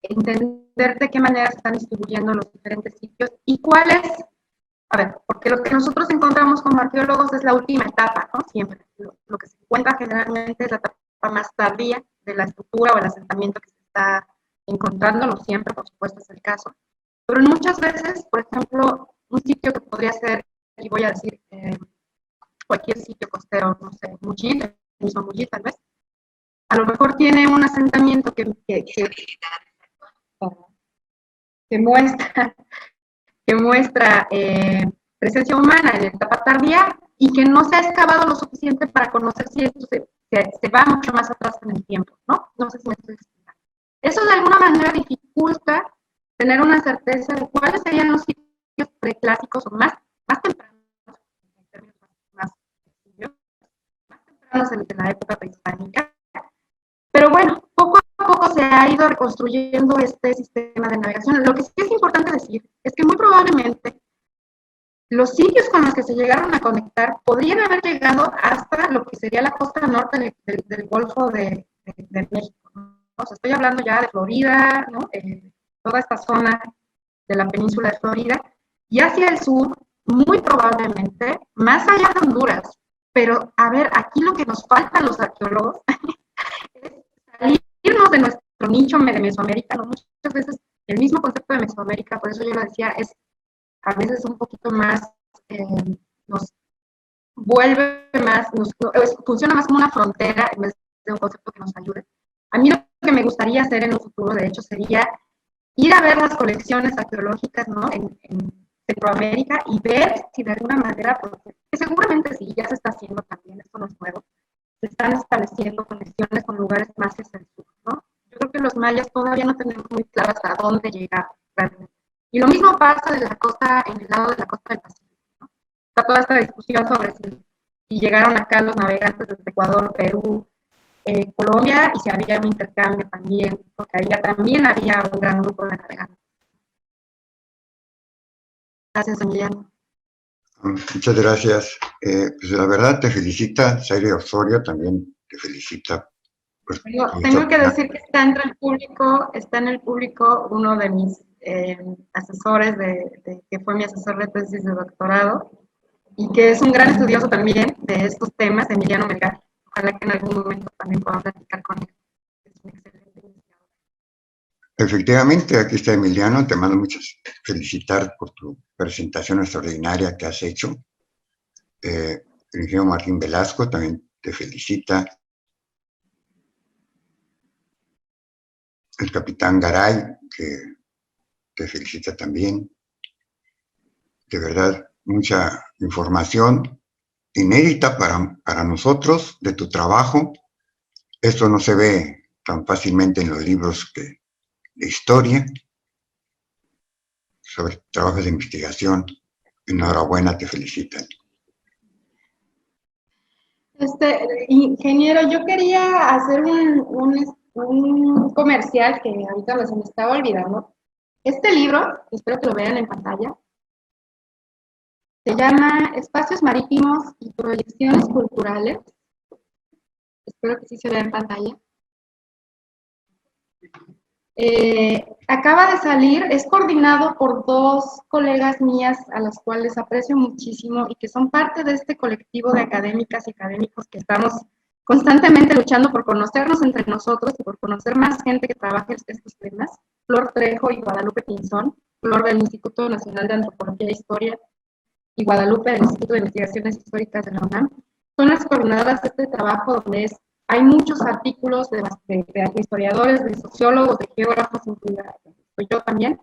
entender de qué manera se están distribuyendo los diferentes sitios y cuáles. A ver, porque lo que nosotros encontramos como arqueólogos es la última etapa, ¿no? Siempre. Lo que se encuentra generalmente es la etapa más tardía de la estructura o el asentamiento que se está encontrando, no siempre, por supuesto, es el caso. Pero muchas veces, por ejemplo, un sitio que podría ser, y voy a decir, cualquier sitio costero, no sé, Mujil, el mismo Mujil tal vez, a lo mejor tiene un asentamiento que que muestra, que muestra presencia humana en la etapa tardía y que no se ha excavado lo suficiente para conocer si esto se va mucho más atrás en el tiempo, ¿no? No sé si me estoy explicando. Eso de alguna manera dificulta tener una certeza de cuáles serían los sitios preclásicos o más tempranos, en términos más tempranos de la época prehispánica. Pero bueno, poco a poco se ha ido reconstruyendo este sistema de navegación. Lo que sí es importante decir es que muy probablemente los sitios con los que se llegaron a conectar podrían haber llegado hasta lo que sería la costa norte del Golfo de México, ¿no? O sea, estoy hablando ya de Florida, ¿no? Toda esta zona de la península de Florida, y hacia el sur, muy probablemente, más allá de Honduras. Pero, a ver, aquí lo que nos falta a los arqueólogos es salirnos de nuestro nicho de Mesoamérica, ¿no? Muchas veces el mismo concepto de Mesoamérica, por eso yo lo decía, es a veces un poquito más, nos vuelve más, funciona más como una frontera en vez de un concepto que nos ayude. A mí lo que me gustaría hacer en un futuro, de hecho, sería ir a ver las colecciones arqueológicas, ¿no? en Centroamérica y ver si de alguna manera, porque seguramente sí, ya se está haciendo también, esto no es nuevo, se están estableciendo conexiones con lugares más hacia el sur, ¿no? Yo creo que los mayas todavía no tenemos muy claro hasta dónde llegar realmente. Y lo mismo pasa de la costa, en el lado de la costa del Pacífico, ¿no? Está toda esta discusión sobre si llegaron acá los navegantes desde Ecuador, Perú, Colombia, y si había un intercambio también, porque también había un gran grupo de navegantes. Gracias, Emiliano. Muchas gracias. Pues la verdad te felicita, Zaire Osorio también te felicita. Pues, tengo que decir que está en el público uno de mis asesores, que fue mi asesor de tesis de doctorado, y que es un gran estudioso también de estos temas, Emiliano Melgar. Ojalá que en algún momento también pueda platicar con él. Es un excelente investigador. Efectivamente, aquí está Emiliano, te mando muchas felicitar por tu presentación extraordinaria que has hecho. El ingeniero Martín Velasco también te felicita. El capitán Garay, que te felicita también. De verdad, mucha información inédita para nosotros de tu trabajo. Esto no se ve tan fácilmente en los libros de historia sobre trabajos de investigación. Enhorabuena, te felicitan. Ingeniero, yo quería hacer un comercial que ahorita se me estaba olvidando. Este libro, espero que lo vean en pantalla, se llama Espacios Marítimos y Proyecciones Culturales. Espero que sí se vea en pantalla. Acaba de salir, es coordinado por dos colegas mías a las cuales aprecio muchísimo y que son parte de este colectivo de académicas y académicos que estamos constantemente luchando por conocernos entre nosotros y por conocer más gente que trabaje estos temas. Flor Trejo y Guadalupe Pinzón, Flor del Instituto Nacional de Antropología e Historia y Guadalupe del Instituto de Investigaciones Históricas de la UNAM, son las coordinadoras de este trabajo donde hay muchos artículos de historiadores, de sociólogos, de geógrafos, incluida yo también.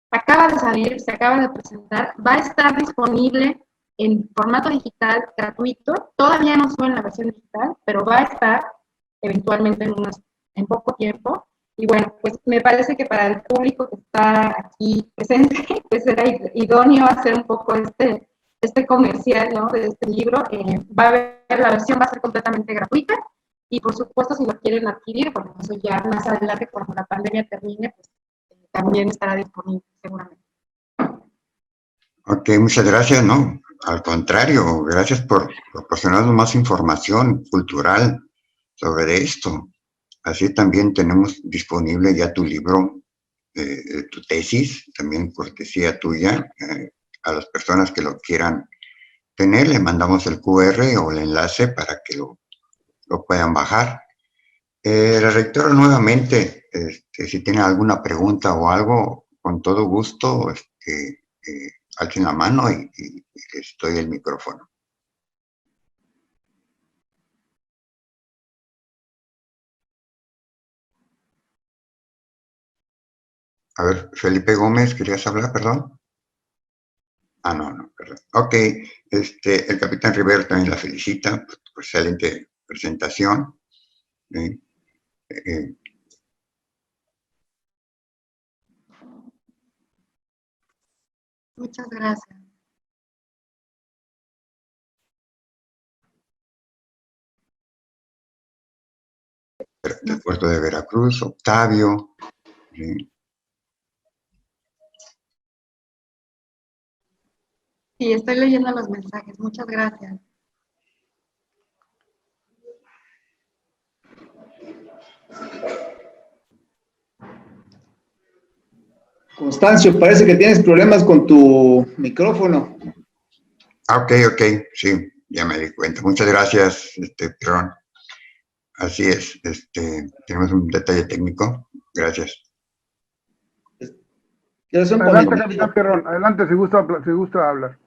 Acaba de salir, se acaba de presentar, va a estar disponible en formato digital gratuito, todavía no sube en la versión digital, pero va a estar eventualmente en poco tiempo. Y bueno, pues me parece que para el público que está aquí presente, pues será idóneo hacer un poco este comercial, ¿no? De este libro. Va a haber, la versión va a ser completamente gratuita. Y por supuesto, si lo quieren adquirir, bueno, eso ya más adelante, cuando la pandemia termine, pues también estará disponible, seguramente. Ok, muchas gracias, ¿no? Al contrario, gracias por proporcionarnos más información cultural sobre esto. Así también tenemos disponible ya tu libro, tu tesis, también cortesía tuya. A las personas que lo quieran tener, le mandamos el QR o el enlace para que lo puedan bajar. La rectora nuevamente, si tiene alguna pregunta o algo, con todo gusto, alcen la mano y les doy el micrófono. A ver, Felipe Gómez, ¿querías hablar? Perdón. Ah, no, perdón. Ok, el capitán Rivero también la felicita por excelente presentación. Muchas gracias. Del puerto de Veracruz, Octavio. ¿Sí? Sí, estoy leyendo los mensajes. Muchas gracias. Constancio, parece que tienes problemas con tu micrófono. Ok, sí, ya me di cuenta. Muchas gracias, Pirrón. Así es, tenemos un detalle técnico. Gracias. Adelante, capitán Pirrón, adelante, si gusta hablar.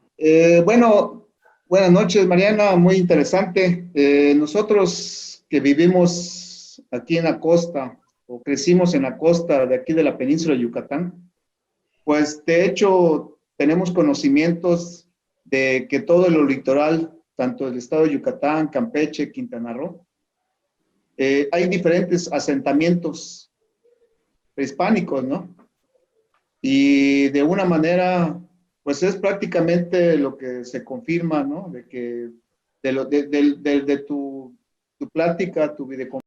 Bueno, buenas noches, Mariana, muy interesante. Nosotros que vivimos aquí en la costa, o crecimos en la costa de aquí de la península de Yucatán, pues de hecho tenemos conocimientos de que todo el litoral, tanto el estado de Yucatán, Campeche, Quintana Roo, hay diferentes asentamientos prehispánicos, ¿no? Y de una manera, pues es prácticamente lo que se confirma, ¿no? De que de tu plática, tu videoconferencia,